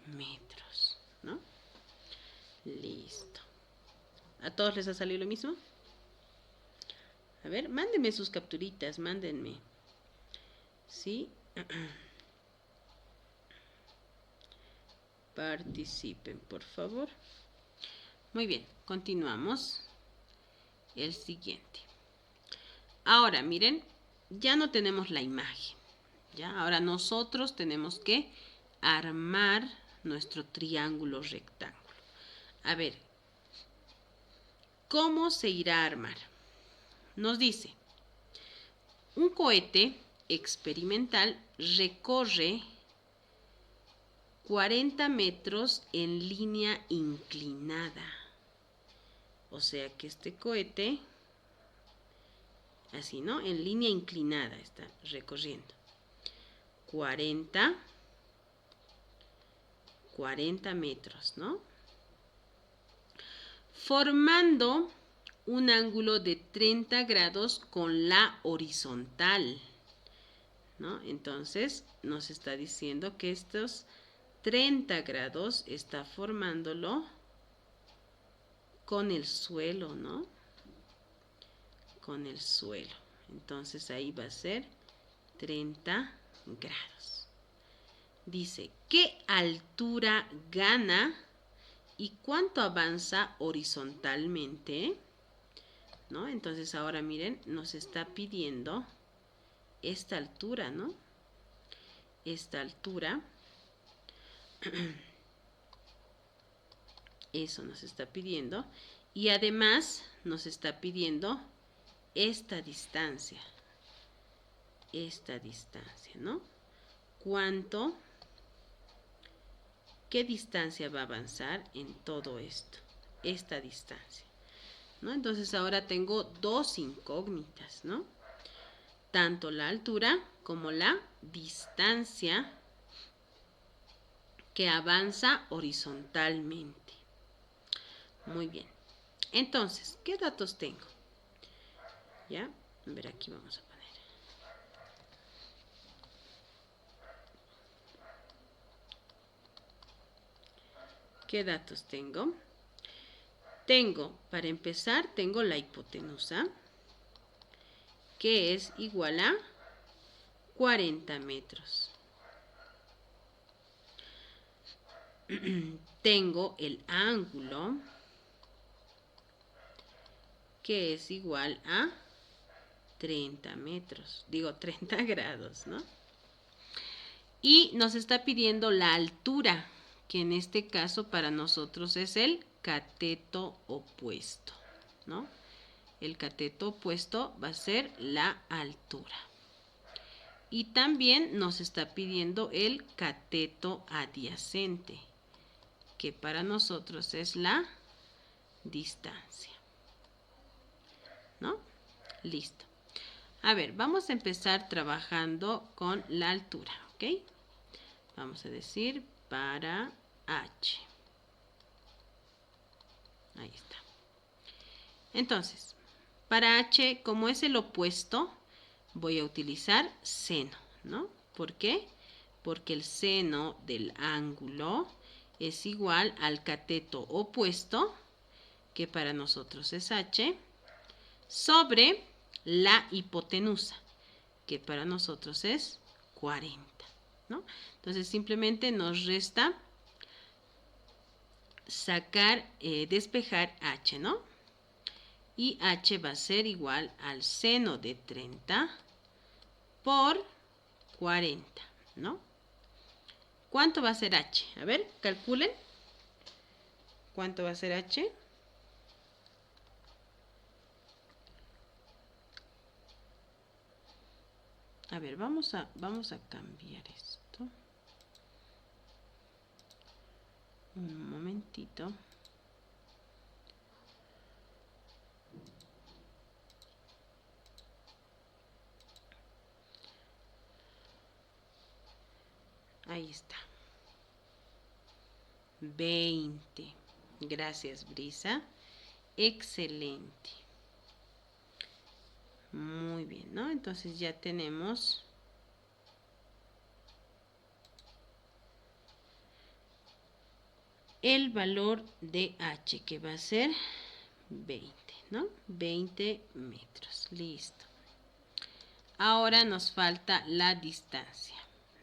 metros, ¿no? Listo. ¿A todos les ha salido lo mismo? A ver, mándenme sus capturitas, mándenme. ¿Sí? Participen, por favor. Muy bien, continuamos. El siguiente. Ahora, miren, ya no tenemos la imagen. ¿Ya? Ahora nosotros tenemos que armar nuestro triángulo rectángulo. A ver, ¿cómo se irá a armar? Nos dice, un cohete experimental recorre 40 metros en línea inclinada. O sea que este cohete, así, ¿no? En línea inclinada está recorriendo. 40 metros, ¿no? Formando un ángulo de 30 grados con la horizontal, ¿no? Entonces nos está diciendo que estos 30 grados está formándolo con el suelo, ¿no? Con el suelo. Entonces ahí va a ser 30 grados. Dice, ¿qué altura gana y cuánto avanza horizontalmente? ¿No? Entonces ahora miren, nos está pidiendo esta altura, ¿no? Esta altura. Eso nos está pidiendo. Y además nos está pidiendo esta distancia. Esta distancia, ¿no? ¿Qué distancia va a avanzar en todo esto? Esta distancia, ¿no? Entonces ahora tengo dos incógnitas, ¿no? Tanto la altura como la distancia que avanza horizontalmente. Muy bien. Entonces, ¿qué datos tengo? ¿Ya? A ver, aquí vamos a poner. ¿Qué datos tengo? Tengo, para empezar, tengo la hipotenusa, que es igual a 40 metros. Tengo el ángulo, que es igual a 30 metros. Digo, 30 grados, ¿no? Y nos está pidiendo la altura, que en este caso para nosotros es el cateto opuesto, ¿no? El cateto opuesto va a ser la altura. Y también nos está pidiendo el cateto adyacente, que para nosotros es la distancia, ¿no? Listo. A ver, vamos a empezar trabajando con la altura, ¿ok? Vamos a decir para H. Ahí está. Entonces, para H, como es el opuesto, voy a utilizar seno, ¿no? ¿Por qué? Porque el seno del ángulo es igual al cateto opuesto, que para nosotros es H, sobre la hipotenusa, que para nosotros es 40, ¿no? Entonces simplemente nos resta despejar H, ¿no? Y H va a ser igual al seno de 30 por 40, ¿no? ¿Cuánto va a ser H? A ver, calculen. ¿Cuánto va a ser H? A ver, vamos a cambiar esto. Un momentito. Ahí está. 20. Gracias, Brisa. Excelente. Muy bien, ¿no? Entonces ya tenemos el valor de H, que va a ser 20, ¿no? 20 metros. Listo. Ahora nos falta la distancia.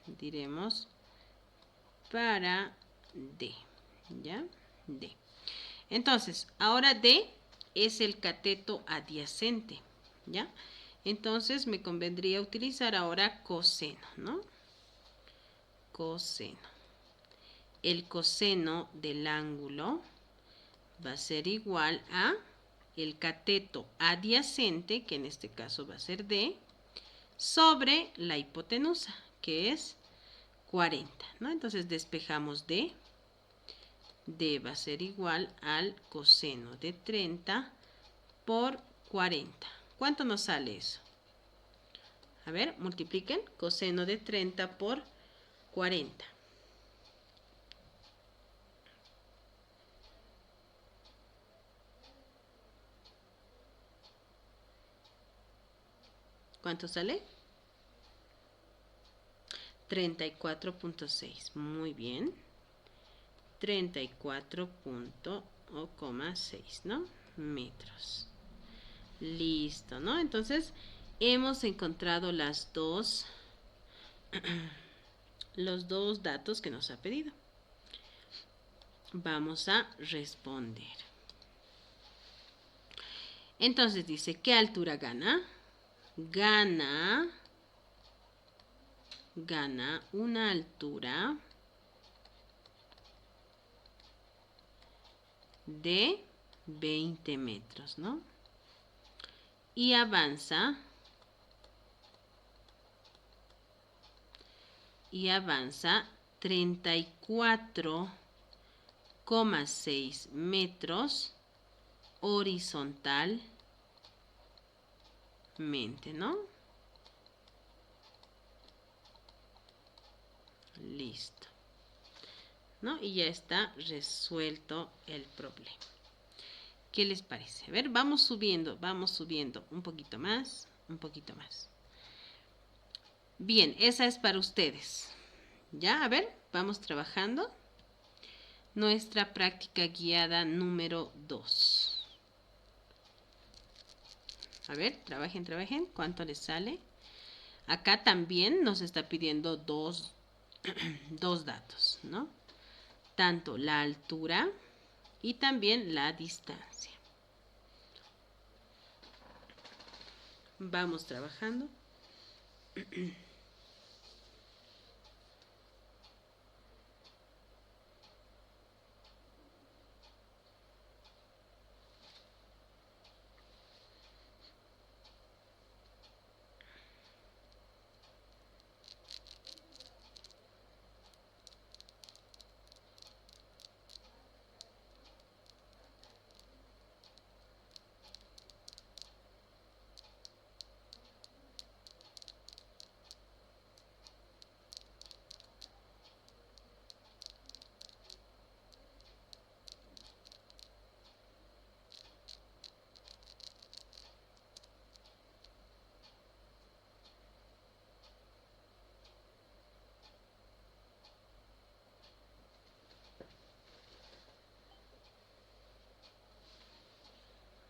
Diremos para D, ¿ya? D. Entonces, ahora D es el cateto adyacente, ¿ya? Entonces me convendría utilizar ahora coseno, ¿no? Coseno. El coseno del ángulo va a ser igual a el cateto adyacente, que en este caso va a ser D, sobre la hipotenusa, que es 40, ¿no? Entonces despejamos D. D va a ser igual al coseno de 30 por 40. ¿Cuánto nos sale eso? A ver, multipliquen. Coseno de 30 por 40. ¿Cuánto sale? 34.6. Muy bien. 34.6, ¿no? Metros. Listo, ¿no? Entonces, hemos encontrado los dos datos que nos ha pedido. Vamos a responder. Entonces dice, ¿qué altura gana? Gana una altura de 20 metros, ¿no? Y avanza 34,6 metros horizontalmente, ¿no? Listo, ¿no? Y ya está resuelto el problema. ¿Qué les parece? A ver, vamos subiendo un poquito más, un poquito más. Bien, esa es para ustedes. Ya, a ver, vamos trabajando. Nuestra práctica guiada número 2. A ver, trabajen. ¿Cuánto les sale? Acá también nos está pidiendo dos datos, ¿no? Tanto la altura y también la distancia. Vamos trabajando.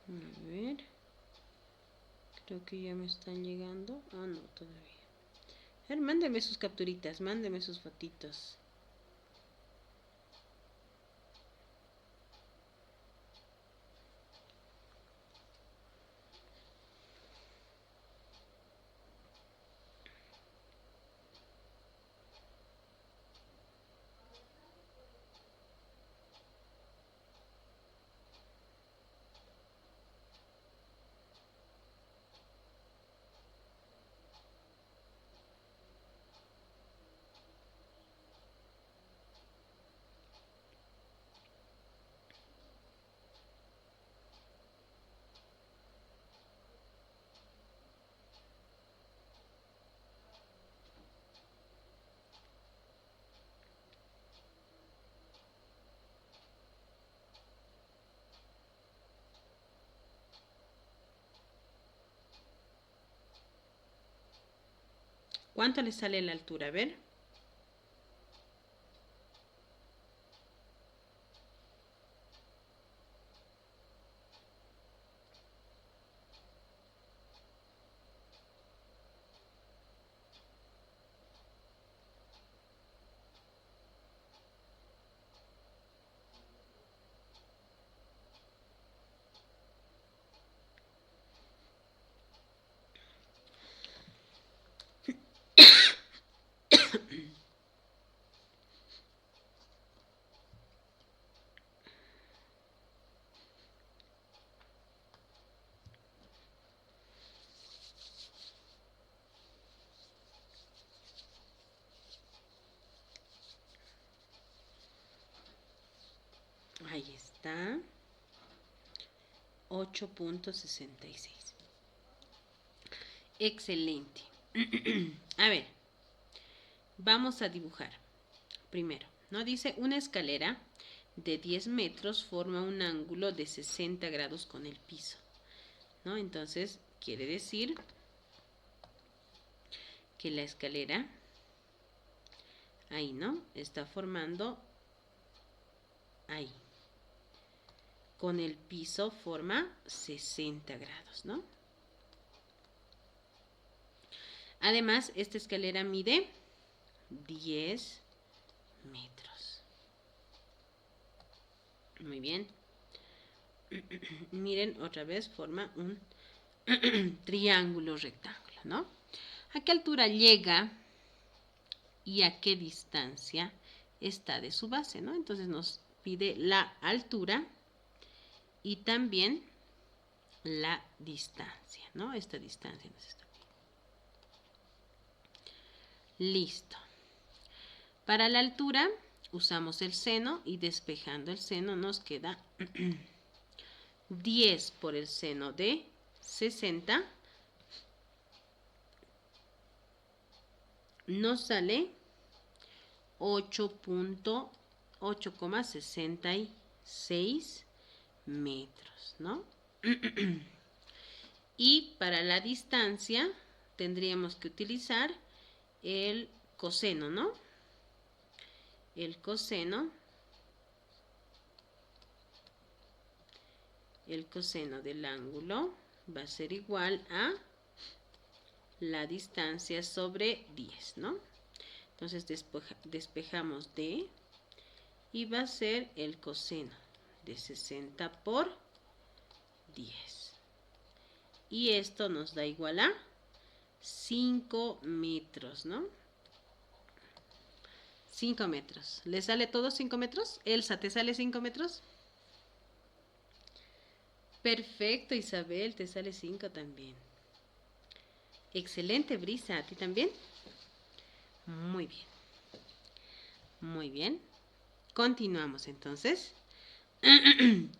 A ver. Creo que ya me están llegando. Ah, no, todavía. A ver, mándeme sus capturitas, mándeme sus fotitos. ¿Cuánto le sale la altura? A ver. Ahí está. 8.66. Excelente. A ver, vamos a dibujar. Primero, ¿no? Dice una escalera de 10 metros forma un ángulo de 60 grados con el piso, ¿no? Entonces, quiere decir que la escalera, ahí, ¿no? Está formando ahí. Con el piso forma 60 grados, ¿no? Además, esta escalera mide 10 metros. Muy bien. Miren, otra vez forma un triángulo rectángulo, ¿no? ¿A qué altura llega y a qué distancia está de su base, ¿no? Entonces nos pide la altura y también la distancia, ¿no? Esta distancia nos está pidiendo. Listo. Para la altura usamos el seno y despejando el seno nos queda 10 por el seno de 60. Nos sale 8.66 metros, ¿no? Y para la distancia tendríamos que utilizar el coseno, ¿no? El coseno del ángulo va a ser igual a la distancia sobre 10, ¿no? Entonces despejamos D y va a ser el coseno de 60 por 10. Y esto nos da igual a 5 metros, ¿no? 5 metros. ¿Le sale todo 5 metros? Elsa, ¿te sale 5 metros? Perfecto, Isabel, te sale 5 también. Excelente, Brisa, ¿a ti también? Muy bien. Muy bien. Continuamos entonces.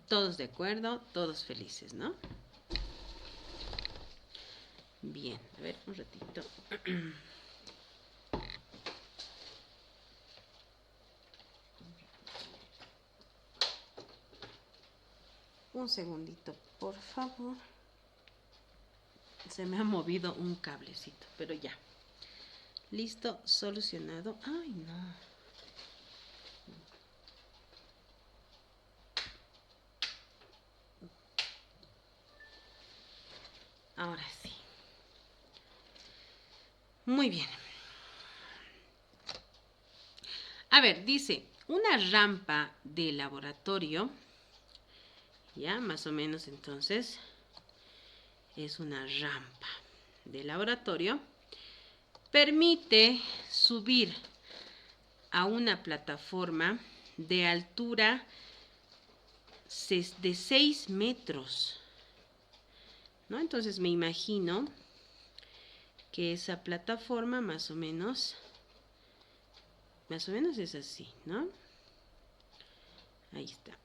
Todos de acuerdo, todos felices, ¿no? Bien, a ver, un ratito. Un segundito, por favor. Se me ha movido un cablecito, pero ya. Listo, solucionado. Ay, no. Ahora sí. Muy bien. A ver, dice, una rampa de laboratorio, ya, más o menos entonces, es una rampa de laboratorio, permite subir a una plataforma de altura de 6 metros, ¿no? Entonces me imagino que esa plataforma más o menos es así, ¿no? Ahí está.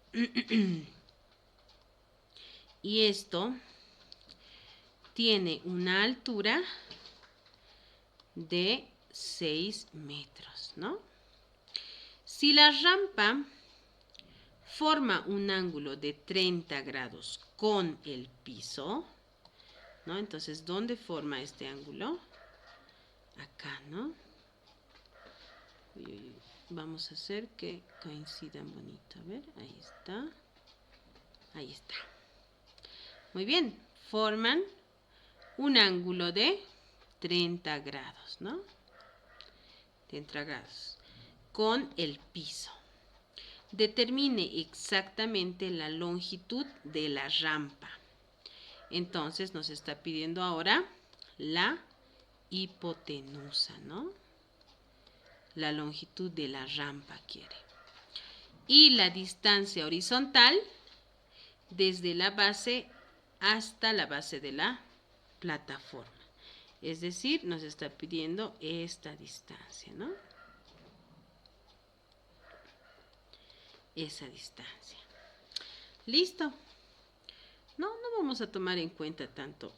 Y esto tiene una altura de 6 metros, ¿no? Si la rampa forma un ángulo de 30 grados con el piso, ¿no? Entonces, ¿dónde forma este ángulo? Acá, ¿no? Vamos a hacer que coincidan bonito. A ver, ahí está. Ahí está. Muy bien, forman un ángulo de 30 grados, ¿no? 30 grados con el piso. Determine exactamente la longitud de la rampa. Entonces nos está pidiendo ahora la hipotenusa, ¿no? La longitud de la rampa quiere. Y la distancia horizontal desde la base hasta la base de la plataforma. Es decir, nos está pidiendo esta distancia, ¿no? Esa distancia. Listo. No vamos a tomar en cuenta tanto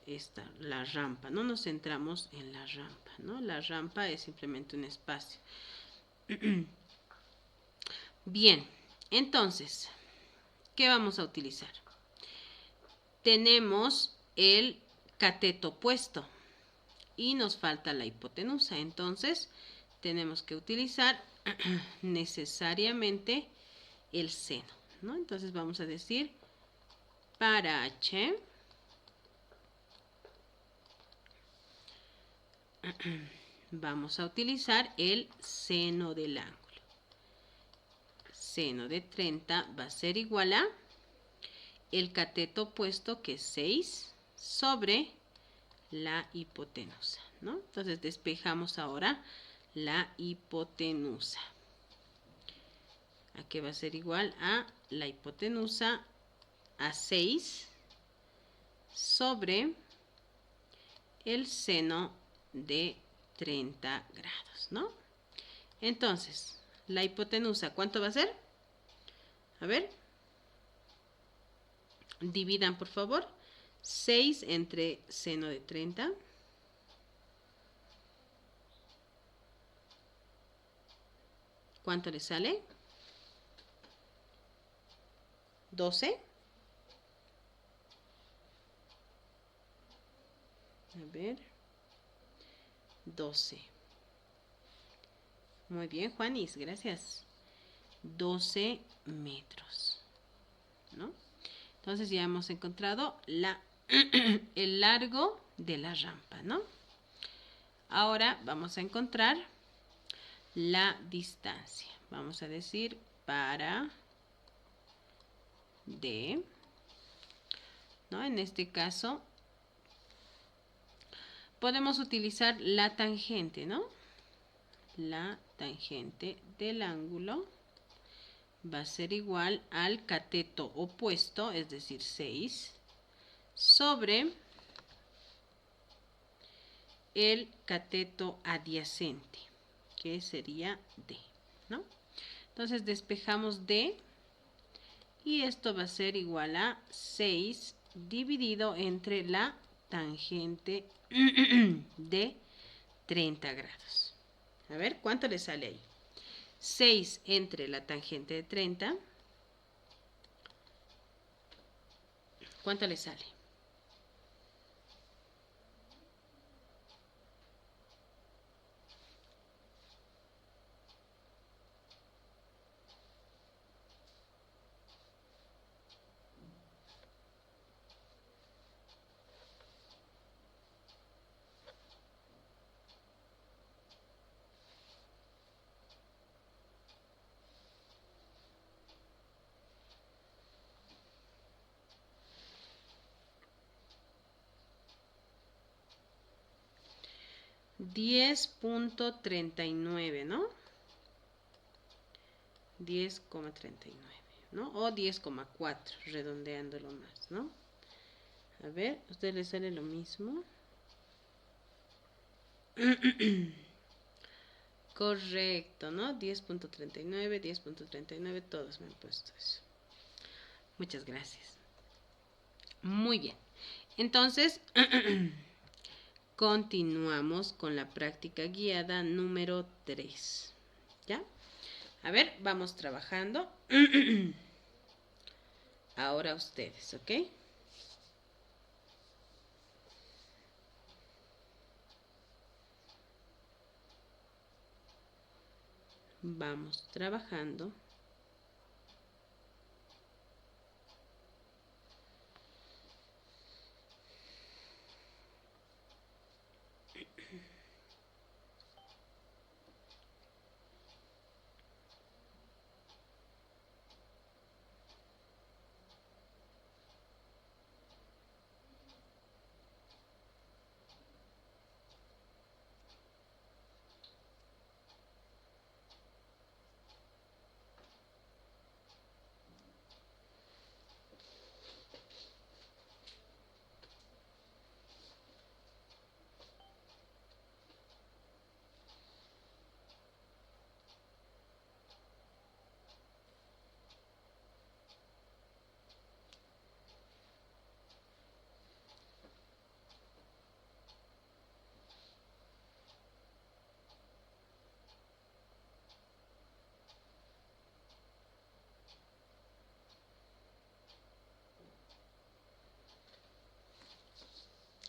la rampa. No nos centramos en la rampa, ¿no? La rampa es simplemente un espacio. Bien, entonces, ¿qué vamos a utilizar? Tenemos el cateto opuesto y nos falta la hipotenusa. Entonces, tenemos que utilizar necesariamente el seno, ¿no? Entonces vamos a decir para H vamos a utilizar el seno del ángulo. Seno de 30 va a ser igual a el cateto opuesto, que es 6, sobre la hipotenusa, ¿no? Entonces despejamos ahora la hipotenusa. Aquí va a ser igual a la hipotenusa a 6 sobre el seno de 30 grados, ¿no? Entonces, la hipotenusa, ¿cuánto va a ser? A ver. Dividan, por favor. 6 entre seno de 30. ¿Cuánto le sale? 12. A ver. 12. Muy bien, Juanis, gracias. 12 metros, ¿no? Entonces ya hemos encontrado el largo de la rampa, ¿no? Ahora vamos a encontrar la distancia. Vamos a decir para D, ¿no? En este caso podemos utilizar la tangente, ¿no? La tangente del ángulo va a ser igual al cateto opuesto, es decir, 6, sobre el cateto adyacente, que sería D, ¿no? Entonces despejamos D y esto va a ser igual a 6 dividido entre la tangente de 30 grados. A ver, ¿cuánto le sale ahí? 6 entre la tangente de 30. ¿Cuánto le sale? 10.39, ¿no? 10,39, ¿no? O 10,4, redondeándolo más, ¿no? A ver, ¿a usted le sale lo mismo? Correcto, ¿no? 10.39, 10.39, todos me han puesto eso. Muchas gracias. Muy bien. Entonces, continuamos con la práctica guiada número 3. ¿Ya? A ver, vamos trabajando. Ahora ustedes, ¿ok? Vamos trabajando.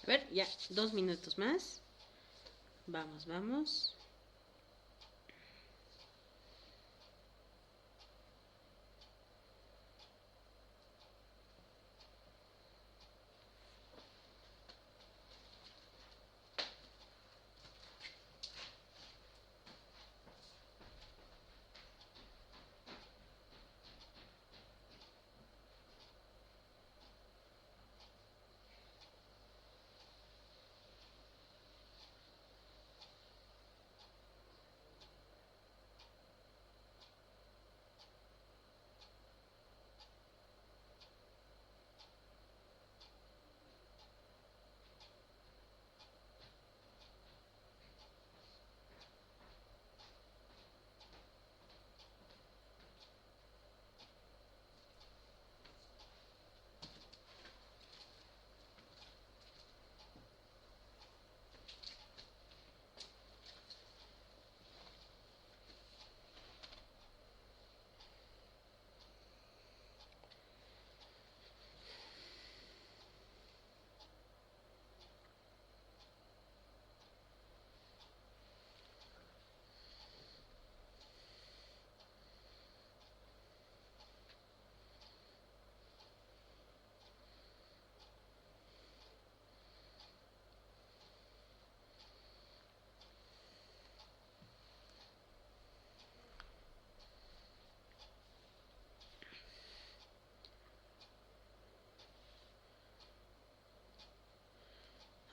A ver, ya, 2 minutos más. Vamos, vamos.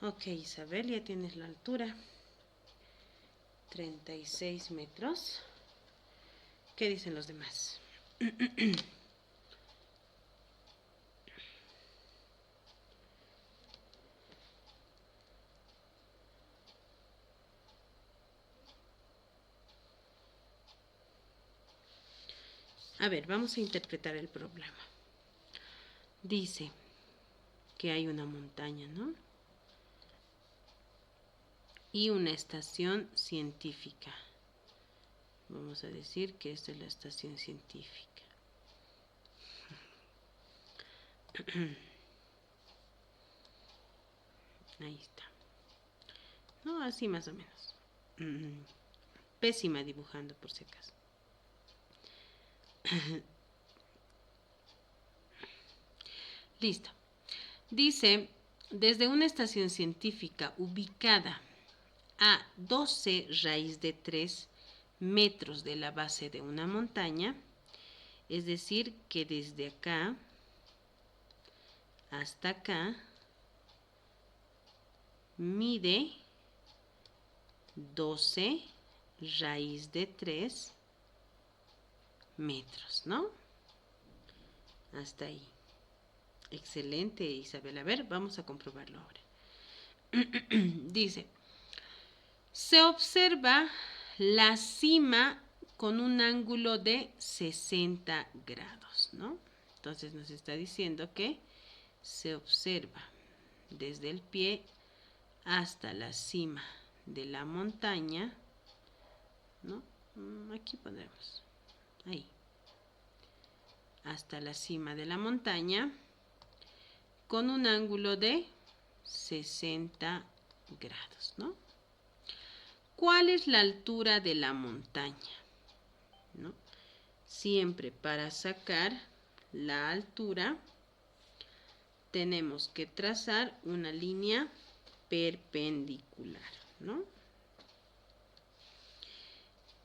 Ok, Isabel, ya tienes la altura. 36 metros. ¿Qué dicen los demás? A ver, vamos a interpretar el problema. Dice que hay una montaña, ¿no? Y una estación científica. Vamos a decir que esta es la estación científica. Ahí está. No, así más o menos. Pésima dibujando, por si acaso. Listo. Dice, desde una estación científica ubicada a 12 raíz de 3 metros de la base de una montaña, es decir, que desde acá hasta acá mide 12 raíz de 3 metros, ¿no? Hasta ahí. Excelente, Isabel. A ver, vamos a comprobarlo ahora. Dice, se observa la cima con un ángulo de 60 grados, ¿no? Entonces nos está diciendo que se observa desde el pie hasta la cima de la montaña, ¿no? Aquí pondremos, ahí, hasta la cima de la montaña con un ángulo de 60 grados, ¿no? ¿Cuál es la altura de la montaña? ¿No? Siempre para sacar la altura tenemos que trazar una línea perpendicular, ¿no?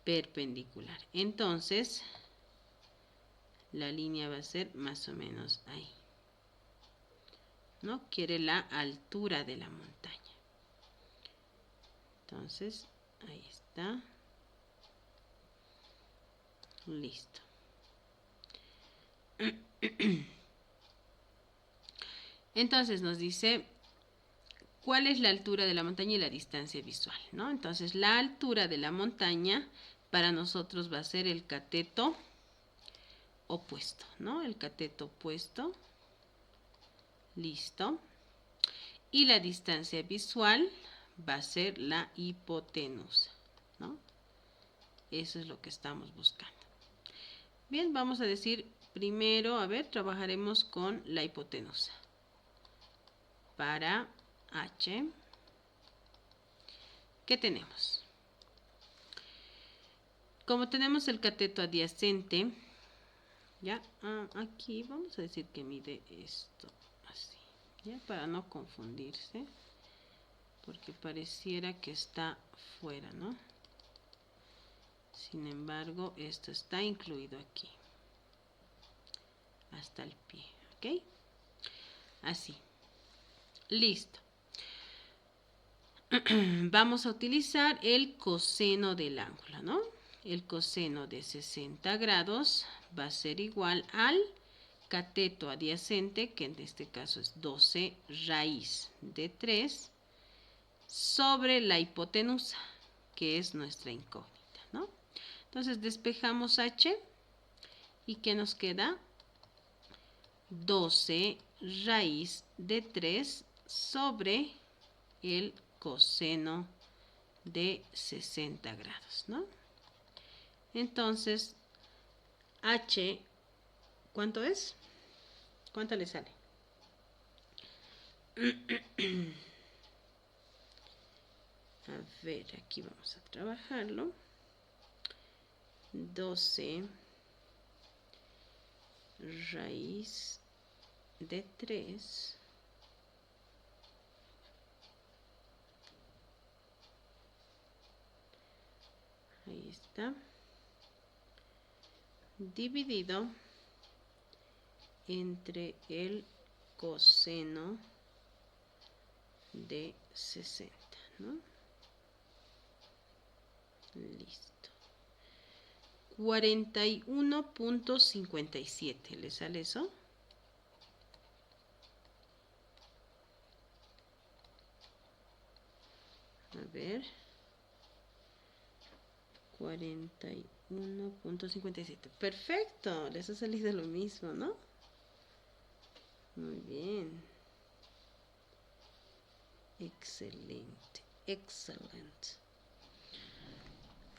Perpendicular. Entonces, la línea va a ser más o menos ahí, ¿no? Quiere la altura de la montaña. Entonces, ahí está. Listo. Entonces nos dice cuál es la altura de la montaña y la distancia visual, ¿no? Entonces la altura de la montaña para nosotros va a ser el cateto opuesto, ¿no? El cateto opuesto. Listo. Y la distancia visual va a ser la hipotenusa, ¿no? Eso es lo que estamos buscando. Bien, vamos a decir primero, a ver, trabajaremos con la hipotenusa. Para H, ¿qué tenemos? Como tenemos el cateto adyacente, ya, aquí vamos a decir que mide esto así, ya, para no confundirse, porque pareciera que está fuera, ¿no? Sin embargo, esto está incluido aquí, hasta el pie, ¿ok? Así. Listo. Vamos a utilizar el coseno del ángulo, ¿no? El coseno de 60 grados va a ser igual al cateto adyacente, que en este caso es 12 raíz de 3, sobre la hipotenusa, que es nuestra incógnita, ¿no? Entonces despejamos H y ¿qué nos queda? 12 raíz de 3 sobre el coseno de 60 grados, ¿no? Entonces, H, ¿cuánto es? ¿Cuánto le sale? A ver, aquí vamos a trabajarlo. 12 raíz de 3 ahí está, dividido entre el coseno de 60, ¿no? Listo. 41.57, ¿le sale eso? A ver. 41.57. Perfecto, les ha salido lo mismo, ¿no? Muy bien. Excelente, excelente.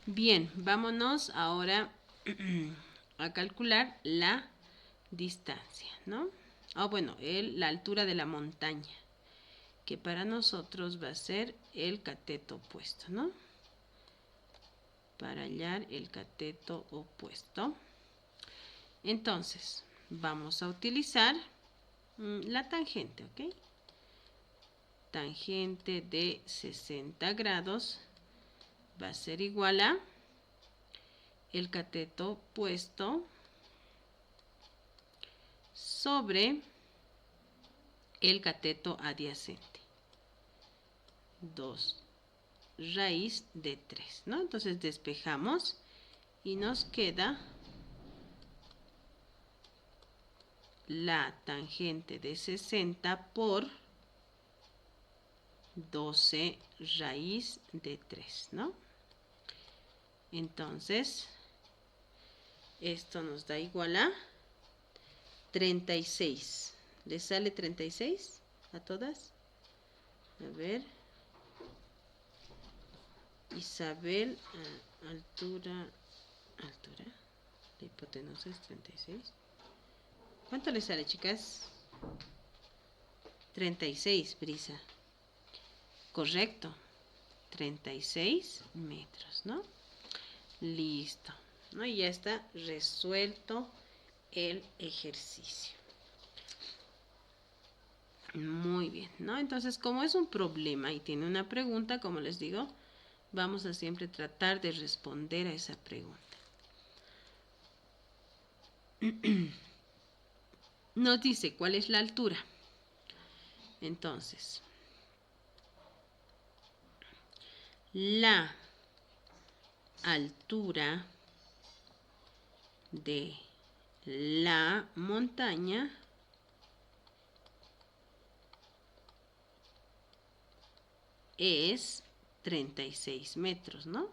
Bien, vámonos ahora a calcular la distancia, ¿no? Bueno, la altura de la montaña, que para nosotros va a ser el cateto opuesto, ¿no? Para hallar el cateto opuesto. Entonces, vamos a utilizar la tangente, ¿ok? Tangente de 60 grados va a ser igual a el cateto opuesto sobre el cateto adyacente. 2 raíz de 3, ¿no? Entonces despejamos y nos queda la tangente de 60 por 12 raíz de 3, ¿no? Entonces, esto nos da igual a 36. ¿Les sale 36 a todas? A ver. Isabel, altura, la hipotenusa es 36. ¿Cuánto les sale, chicas? 36, Brisa. Correcto. 36 metros, ¿no? Listo, ¿no? Y ya está resuelto el ejercicio. Muy bien, ¿no? Entonces, como es un problema y tiene una pregunta, como les digo, vamos a siempre tratar de responder a esa pregunta. Nos dice cuál es la altura. Entonces, la altura de la montaña es 36 metros, ¿no?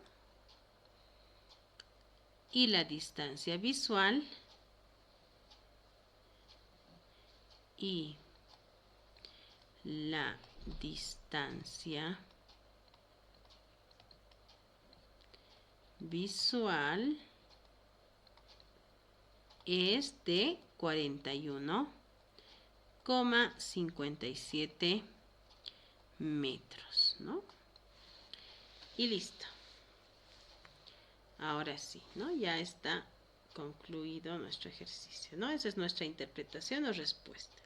Y la distancia visual es de 41,57 metros, ¿no? Y listo. Ahora sí, ¿no? Ya está concluido nuestro ejercicio, ¿no? Esa es nuestra interpretación o respuesta.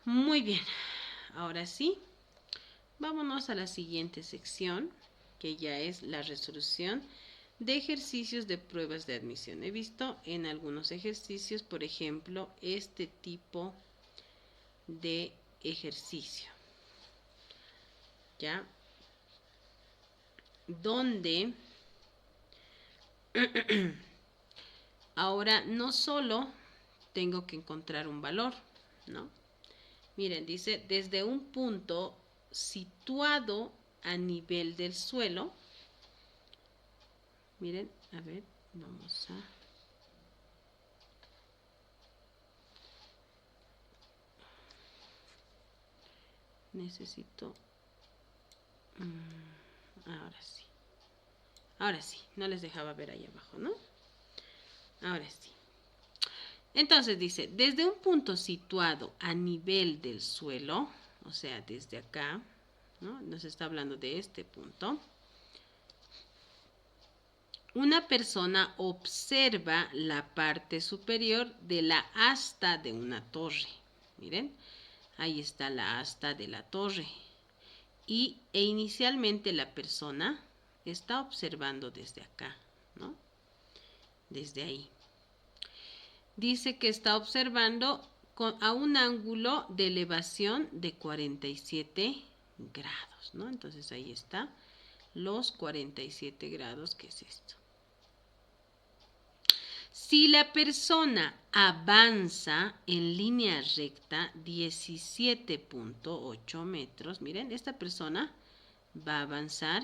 Muy bien. Ahora sí, vámonos a la siguiente sección, que ya es la resolución de ejercicios de pruebas de admisión. He visto en algunos ejercicios, por ejemplo, este tipo de ejercicio, ¿ya? Donde ahora no solo tengo que encontrar un valor, ¿no? Miren, dice, desde un punto situado a nivel del suelo. Miren, a ver, vamos a... Necesito... ahora sí. Ahora sí, no les dejaba ver ahí abajo, ¿no? Ahora sí. Entonces dice, desde un punto situado a nivel del suelo, o sea, desde acá, ¿no? Nos está hablando de este punto. Una persona observa la parte superior de la asta de una torre. Miren, ahí está la asta de la torre. E inicialmente la persona está observando desde acá, ¿no? Desde ahí. Dice que está observando a un ángulo de elevación de 47 grados, ¿no? Entonces ahí está los 47 grados, ¿qué es esto? Si la persona avanza en línea recta 17.8 metros, miren, esta persona va a avanzar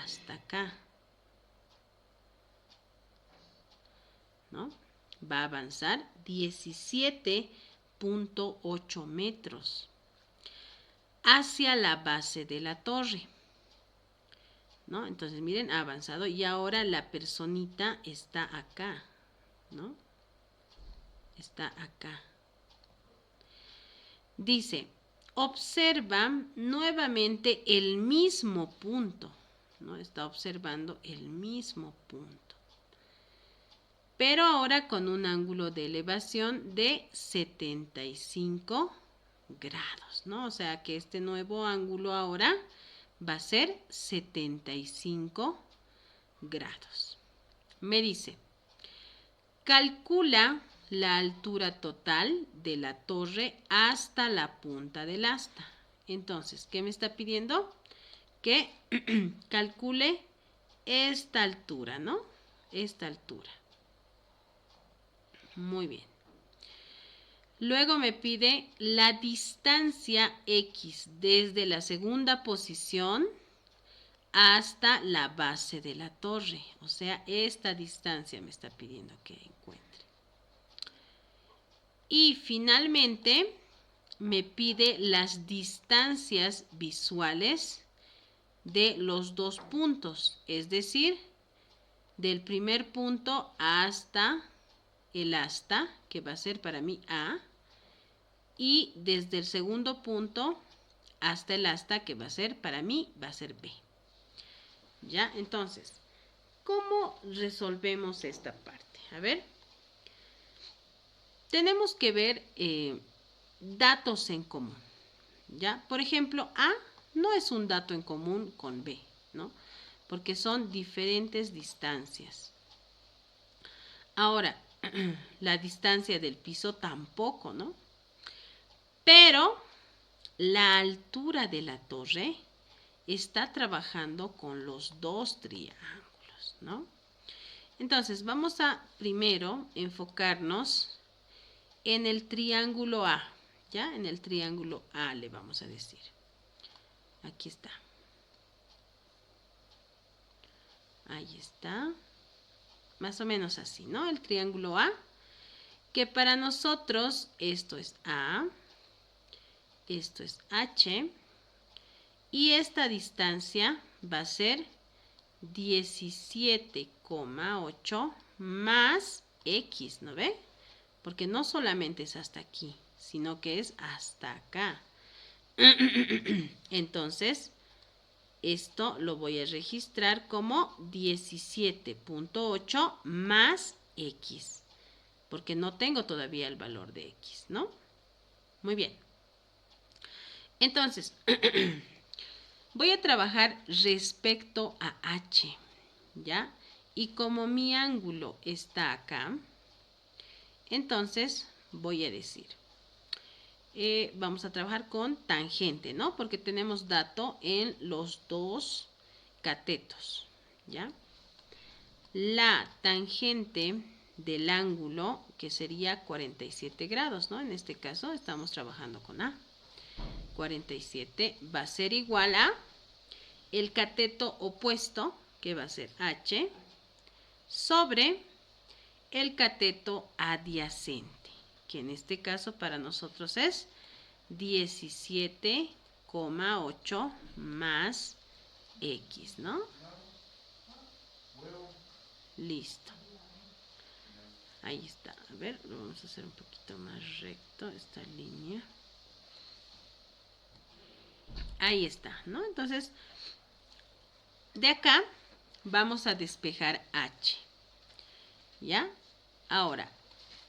hasta acá, ¿no? Va a avanzar 17.8 metros hacia la base de la torre, ¿no? Entonces, miren, ha avanzado y ahora la personita está acá, ¿no? Está acá. Dice, observa nuevamente el mismo punto, ¿no? Está observando el mismo punto, pero ahora con un ángulo de elevación de 75 grados, ¿no? O sea que este nuevo ángulo ahora va a ser 75 grados. Me dice, calcula la altura total de la torre hasta la punta del asta. Entonces, ¿qué me está pidiendo? que calcule esta altura, ¿no? Esta altura. Muy bien. Luego me pide la distancia X desde la segunda posición hasta la base de la torre. O sea, esta distancia me está pidiendo que encuentre. Y finalmente me pide las distancias visuales de los dos puntos. Es decir, del primer punto hasta el asta, que va a ser para mí A, y desde el segundo punto hasta el asta, que va a ser para mí, va a ser B. ¿Ya? Entonces, ¿cómo resolvemos esta parte? A ver, tenemos que ver datos en común. ¿Ya? Por ejemplo, A no es un dato en común con B, ¿no? Porque son diferentes distancias. Ahora, la distancia del piso tampoco, ¿no? Pero la altura de la torre está trabajando con los dos triángulos, ¿no? Entonces, vamos a primero enfocarnos en el triángulo A, ¿ya? En el triángulo A le vamos a decir. Aquí está. Ahí está. Más o menos así, ¿no? El triángulo A, que para nosotros esto es A, esto es H, y esta distancia va a ser 17,8 más X, ¿no ve? Porque no solamente es hasta aquí, sino que es hasta acá. Entonces, esto lo voy a registrar como 17,8 más X, porque no tengo todavía el valor de X, ¿no? Muy bien. Entonces, voy a trabajar respecto a H, ¿ya? Y como mi ángulo está acá, entonces voy a decir, vamos a trabajar con tangente, ¿no? Porque tenemos dato en los dos catetos, ¿ya? La tangente del ángulo, que sería 47 grados, ¿no? En este caso estamos trabajando con A. 47 va a ser igual a el cateto opuesto, que va a ser H, sobre el cateto adyacente, que en este caso para nosotros es 17,8 más X, ¿no? Listo. Ahí está. A ver, lo vamos a hacer un poquito más recto, esta línea. Ahí está, ¿no? Entonces, de acá vamos a despejar H. ¿Ya? Ahora,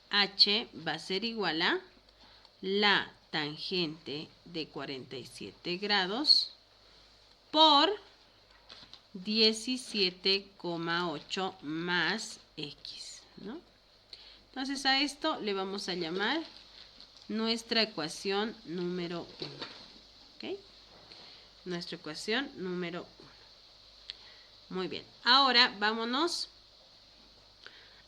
H va a ser igual a la tangente de 47 grados por 17,8 más X, ¿no? Entonces a esto le vamos a llamar nuestra ecuación número 1. ¿Ok? Nuestra ecuación número 1. Muy bien. Ahora vámonos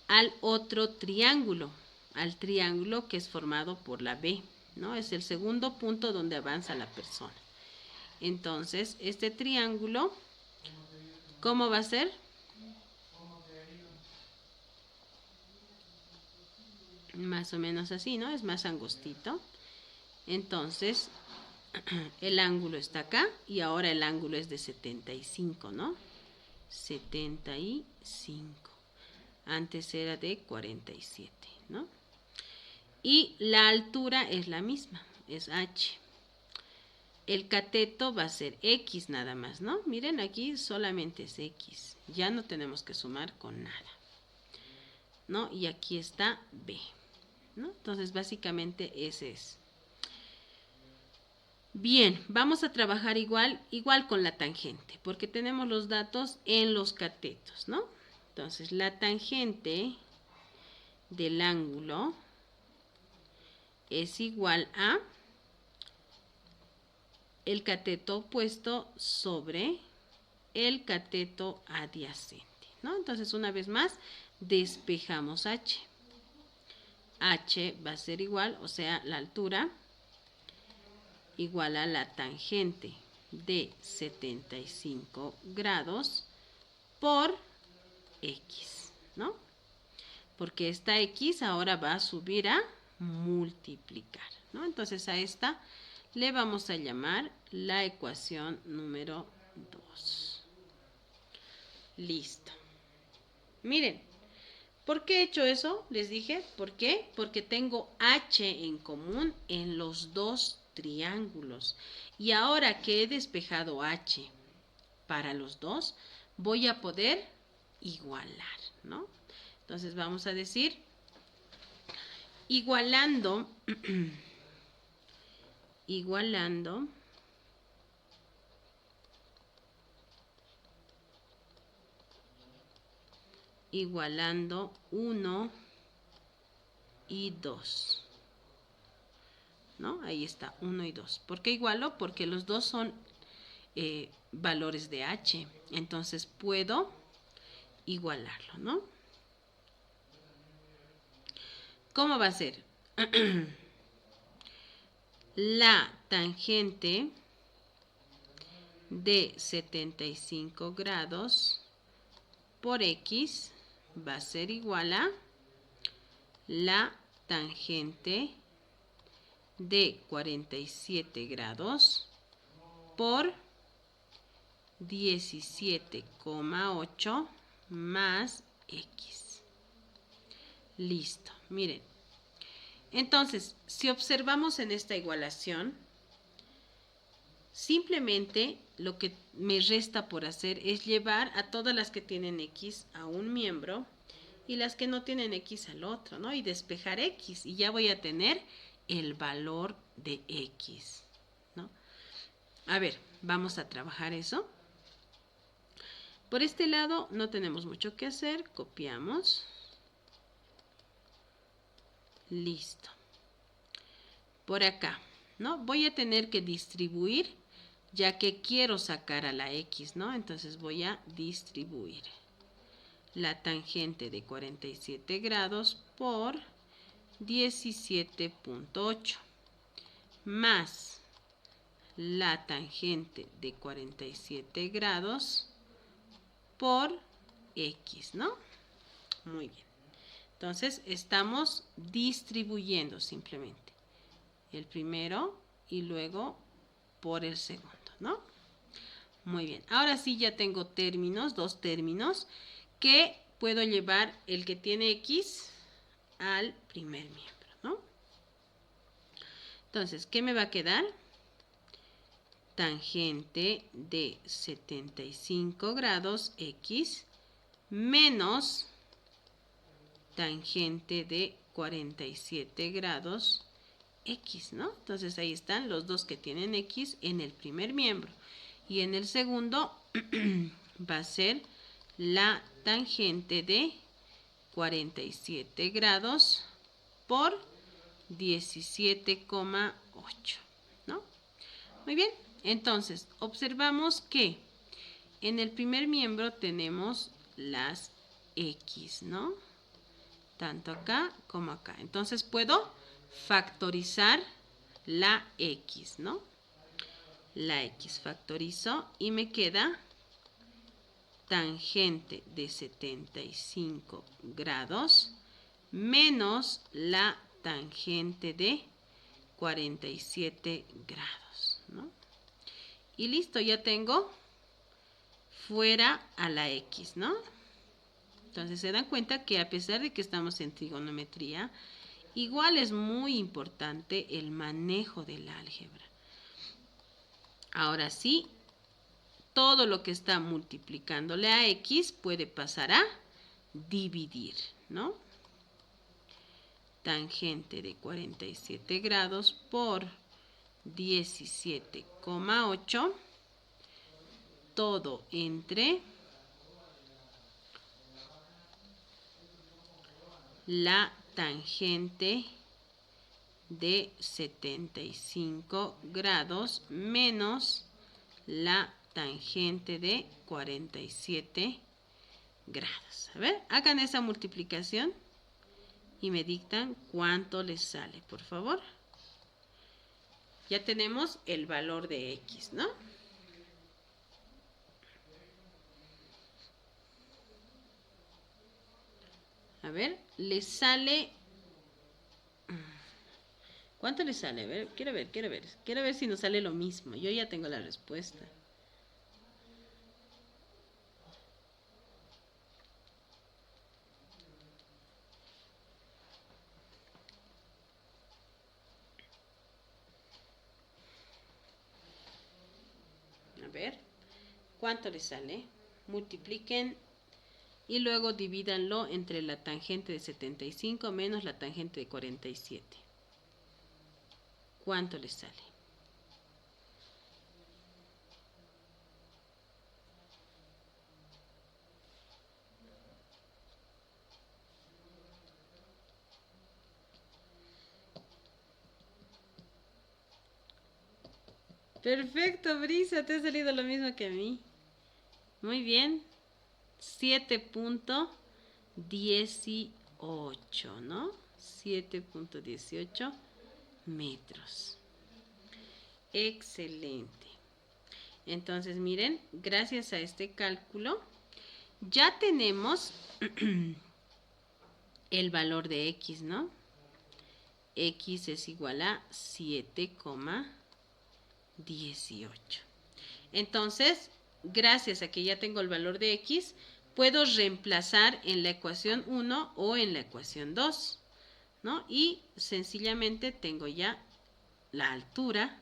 al otro triángulo, al triángulo que es formado por la B, ¿no? Es el segundo punto donde avanza la persona. Entonces, este triángulo, ¿cómo va a ser? Más o menos así, ¿no? Es más angostito. Entonces, el ángulo está acá y ahora el ángulo es de 75, ¿no? 75. Antes era de 47, ¿no? Y la altura es la misma, es H. El cateto va a ser X nada más, ¿no? Miren, aquí solamente es X. Ya no tenemos que sumar con nada, ¿no? Y aquí está B, ¿no? Entonces, básicamente ese es. Bien, vamos a trabajar igual con la tangente, porque tenemos los datos en los catetos, ¿no? Entonces, la tangente del ángulo es igual a el cateto opuesto sobre el cateto adyacente, ¿no? Entonces, una vez más, despejamos H. H va a ser igual, o sea, la altura igual a la tangente de 75 grados por X, ¿no? Porque esta X ahora va a subir a multiplicar, ¿no? Entonces a esta le vamos a llamar la ecuación número 2. Listo. Miren, ¿por qué he hecho eso? Les dije, ¿por qué? Porque tengo H en común en los dos triángulos. Y ahora que he despejado H para los dos, voy a poder igualar, ¿no? Entonces vamos a decir, igualando, igualando 1 y 2, ¿no? Ahí está, 1 y 2. ¿Por qué igualo? Porque los dos son valores de H. Entonces puedo igualarlo, ¿no? ¿Cómo va a ser? La tangente de 75 grados por X va a ser igual a la tangente de 47 grados por 17,8 más X. Listo, miren. Entonces, si observamos en esta igualación, simplemente lo que me resta por hacer es llevar a todas las que tienen X a un miembro y las que no tienen X al otro, ¿no? Y despejar X y ya voy a tener el valor de X, ¿no? A ver, vamos a trabajar eso. Por este lado no tenemos mucho que hacer, copiamos. Listo. Por acá, ¿no? Voy a tener que distribuir, ya que quiero sacar a la X, ¿no? Entonces voy a distribuir la tangente de 47 grados por 17,8 más la tangente de 47 grados por X, ¿no? Muy bien. Entonces, estamos distribuyendo simplemente el primero y luego por el segundo, ¿no? Muy bien. Ahora sí ya tengo términos, dos términos, que puedo llevar el que tiene X al primer miembro, ¿no? Entonces, ¿qué me va a quedar? Tangente de 75 grados X menos tangente de 47 grados X, ¿no? Entonces ahí están los dos que tienen X en el primer miembro. Y en el segundo va a ser la tangente de 47 grados por 17,8, ¿no? Muy bien, entonces observamos que en el primer miembro tenemos las X, ¿no? Tanto acá como acá. Entonces puedo factorizar la X, ¿no? La X factorizo y me queda tangente de 75 grados menos la tangente de 47 grados, ¿no? Y listo, ya tengo fuera a la X, ¿no? Entonces se dan cuenta que a pesar de que estamos en trigonometría, igual es muy importante el manejo del álgebra. Ahora sí, todo lo que está multiplicándole a X puede pasar a dividir, ¿no? Tangente de 47 grados por 17,8, todo entre la tangente de 75 grados menos la tangente de 47 grados. A ver, hagan esa multiplicación y me dictan cuánto les sale, por favor. Ya tenemos el valor de X, ¿no? A ver, le sale... ¿Cuánto le sale? A ver, quiero ver. Quiero ver si nos sale lo mismo. Yo ya tengo la respuesta. A ver, ¿cuánto le sale? Multipliquen y luego divídanlo entre la tangente de 75 menos la tangente de 47. ¿Cuánto les sale? Perfecto, Brisa, te ha salido lo mismo que a mí. Muy bien. 7.18, ¿no? 7.18 metros. Excelente. Entonces, miren, gracias a este cálculo, ya tenemos el valor de X, ¿no? X es igual a 7,18. Entonces, gracias a que ya tengo el valor de X, puedo reemplazar en la ecuación 1 o en la ecuación 2, ¿no? Y sencillamente tengo ya la altura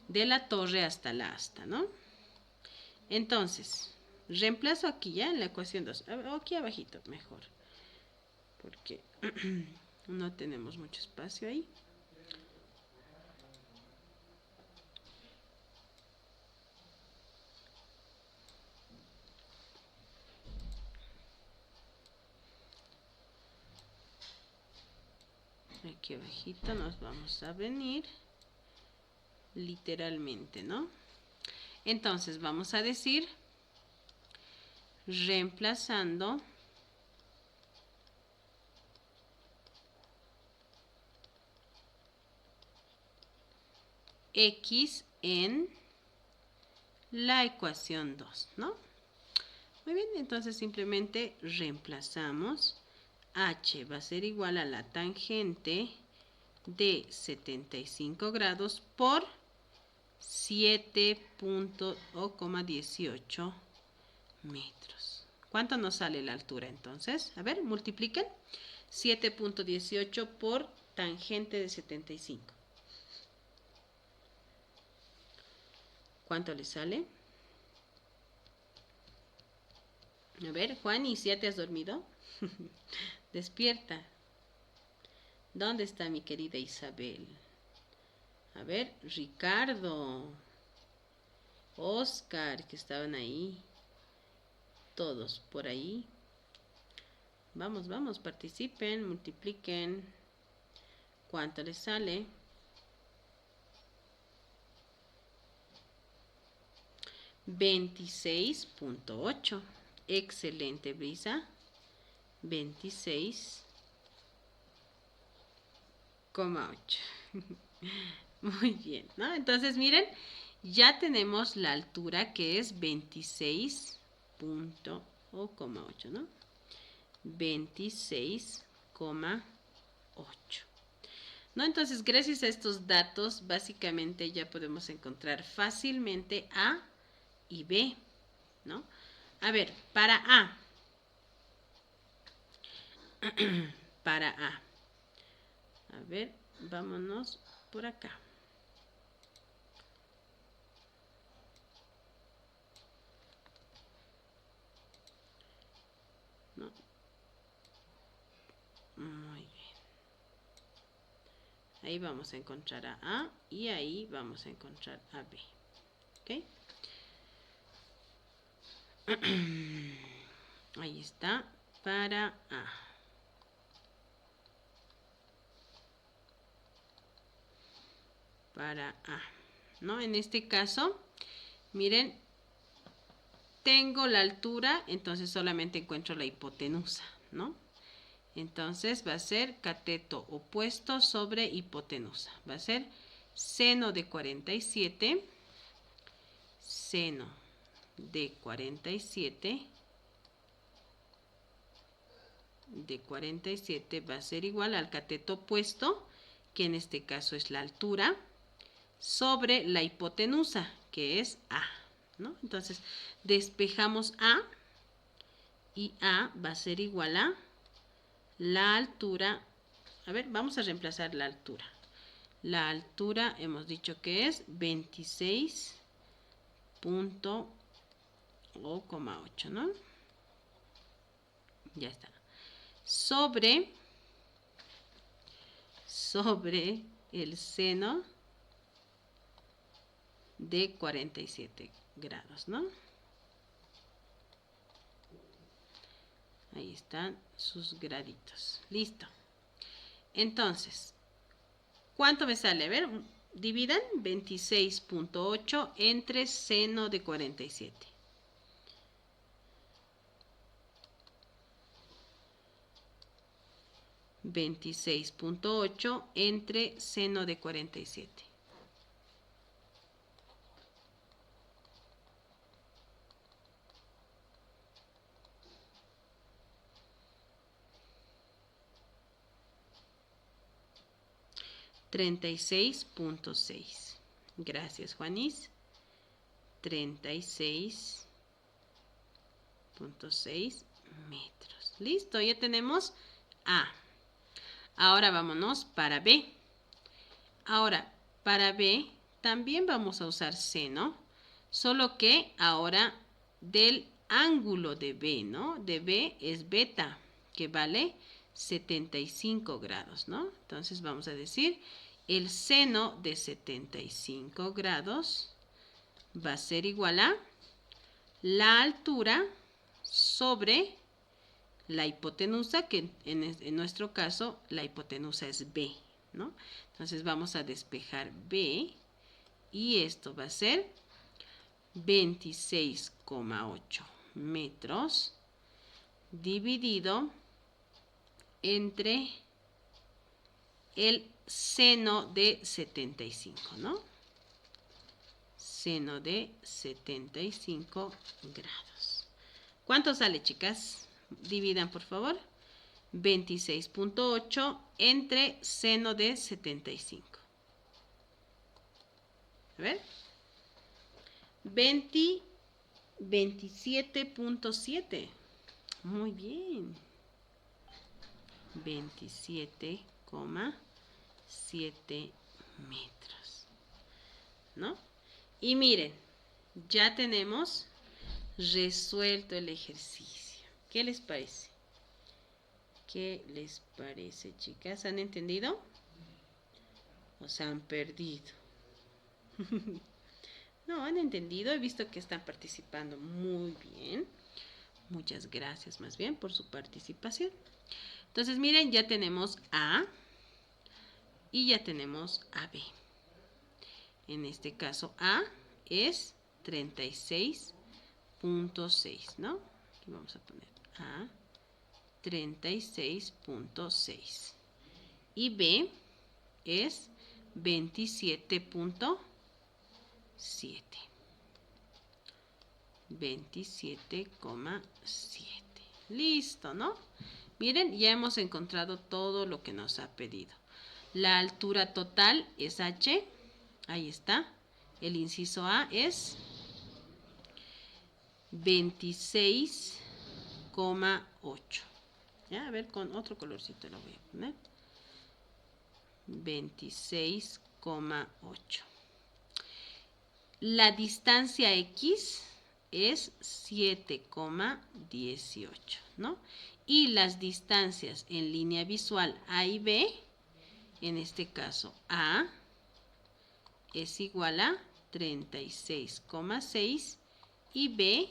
de la torre hasta la asta, ¿no? Entonces, reemplazo aquí ya en la ecuación 2, aquí abajito mejor, porque no tenemos mucho espacio ahí. Aquí abajito nos vamos a venir literalmente, ¿no? Entonces vamos a decir, reemplazando X en la ecuación 2, ¿no? Muy bien, entonces simplemente reemplazamos. H va a ser igual a la tangente de 75 grados por 7.18 metros. ¿Cuánto nos sale la altura entonces? A ver, multipliquen. 7.18 por tangente de 75. ¿Cuánto le sale? A ver, Juan, ¿y si ya te has dormido? Despierta. ¿Dónde está mi querida Isabel? A ver, Ricardo, Oscar, que estaban ahí. Todos por ahí. Vamos, vamos, participen, multipliquen. ¿Cuánto les sale? $26.8. Excelente, Brisa. 26,8. Muy bien, ¿no? Entonces, miren, ya tenemos la altura que es 26.8, ¿no? 26,8. ¿No? Entonces, gracias a estos datos, básicamente ya podemos encontrar fácilmente A y B, ¿no? A ver, para A. Para A. A ver, vámonos por acá. ¿No? Muy bien. Ahí vamos a encontrar a A y ahí vamos a encontrar a B. ¿Ok? Ahí está, para A. para A, ¿no? En este caso, miren, tengo la altura, entonces solamente encuentro la hipotenusa, ¿no? Entonces va a ser cateto opuesto sobre hipotenusa. Va a ser seno de 47, seno de 47 va a ser igual al cateto opuesto, que en este caso es la altura, sobre la hipotenusa, que es A, ¿no? Entonces, despejamos A y A va a ser igual a la altura. A ver, vamos a reemplazar la altura. La altura hemos dicho que es 26.8, ¿no? Ya está. Sobre el seno de 47 grados, ¿no? Ahí están sus graditos. Listo. Entonces, ¿cuánto me sale? A ver, dividan 26.8 entre seno de 47. $26.8 entre seno de 47. $36.6. Gracias, Juanis. 36.6 metros. Listo, ya tenemos A. Ahora vámonos para B. Ahora, para B también vamos a usar seno, solo que ahora del ángulo de B, ¿no? De B es beta, que vale 75 grados, ¿no? Entonces vamos a decir, el seno de 75 grados va a ser igual a la altura sobre la hipotenusa, que en nuestro caso la hipotenusa es B, ¿no? Entonces vamos a despejar B y esto va a ser 26,8 metros dividido entre el seno de 75, ¿no? Seno de 75 grados. ¿Cuánto sale, chicas? Dividan, por favor. 26.8 entre seno de 75. A ver. 27.7. Muy bien. 27,7 metros, ¿no? Y miren, ya tenemos resuelto el ejercicio. ¿Qué les parece? ¿Qué les parece, chicas? ¿Han entendido? ¿O se han perdido? No, han entendido. He visto que están participando muy bien. Muchas gracias más bien por su participación. Entonces, miren, ya tenemos A y ya tenemos AB. En este caso, A es 36.6, ¿no? Aquí vamos a poner A 36.6. Y B es 27.7. 27,7. Listo, ¿no? Miren, ya hemos encontrado todo lo que nos ha pedido. La altura total es H. Ahí está. El inciso A es 26,8. Ya, a ver, con otro colorcito lo voy a poner. 26,8. La distancia X es 7,18, ¿no? Y las distancias en línea visual A y B, en este caso A es igual a 36,6 y B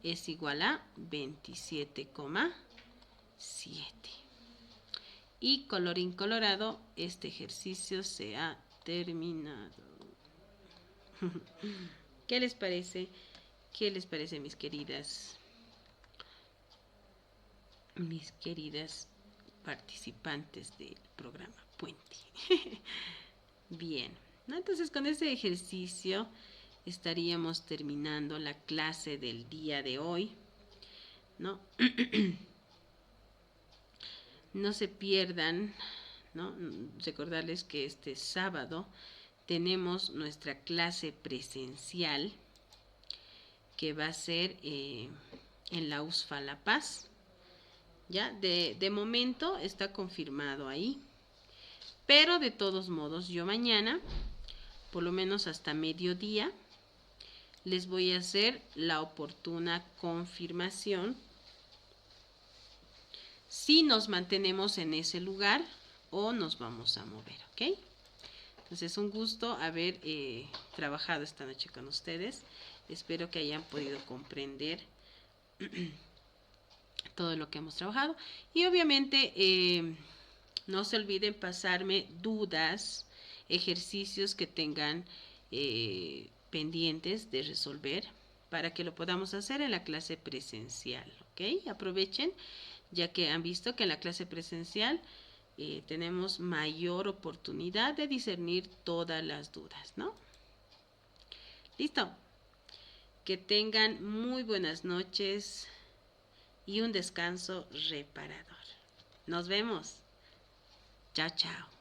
es igual a 27,7. Y colorín colorado, este ejercicio se ha terminado. ¿Qué les parece? ¿Qué les parece, mis queridas participantes del programa Puente? Bien, ¿no? Entonces con este ejercicio estaríamos terminando la clase del día de hoy, ¿no? No se pierdan, ¿no? Recordarles que este sábado tenemos nuestra clase presencial que va a ser en la USFA La Paz. Ya, de momento está confirmado ahí, pero de todos modos yo mañana, por lo menos hasta mediodía, les voy a hacer la oportuna confirmación si nos mantenemos en ese lugar o nos vamos a mover, ¿ok? Entonces es un gusto haber trabajado esta noche con ustedes. Espero que hayan podido comprender todo lo que hemos trabajado. Y obviamente no se olviden pasarme dudas, ejercicios que tengan pendientes de resolver para que lo podamos hacer en la clase presencial, ¿ok? Aprovechen, ya que han visto que en la clase presencial tenemos mayor oportunidad de discernir todas las dudas, ¿no? ¿Listo? Que tengan muy buenas noches y un descanso reparador. Nos vemos. Chao, chao.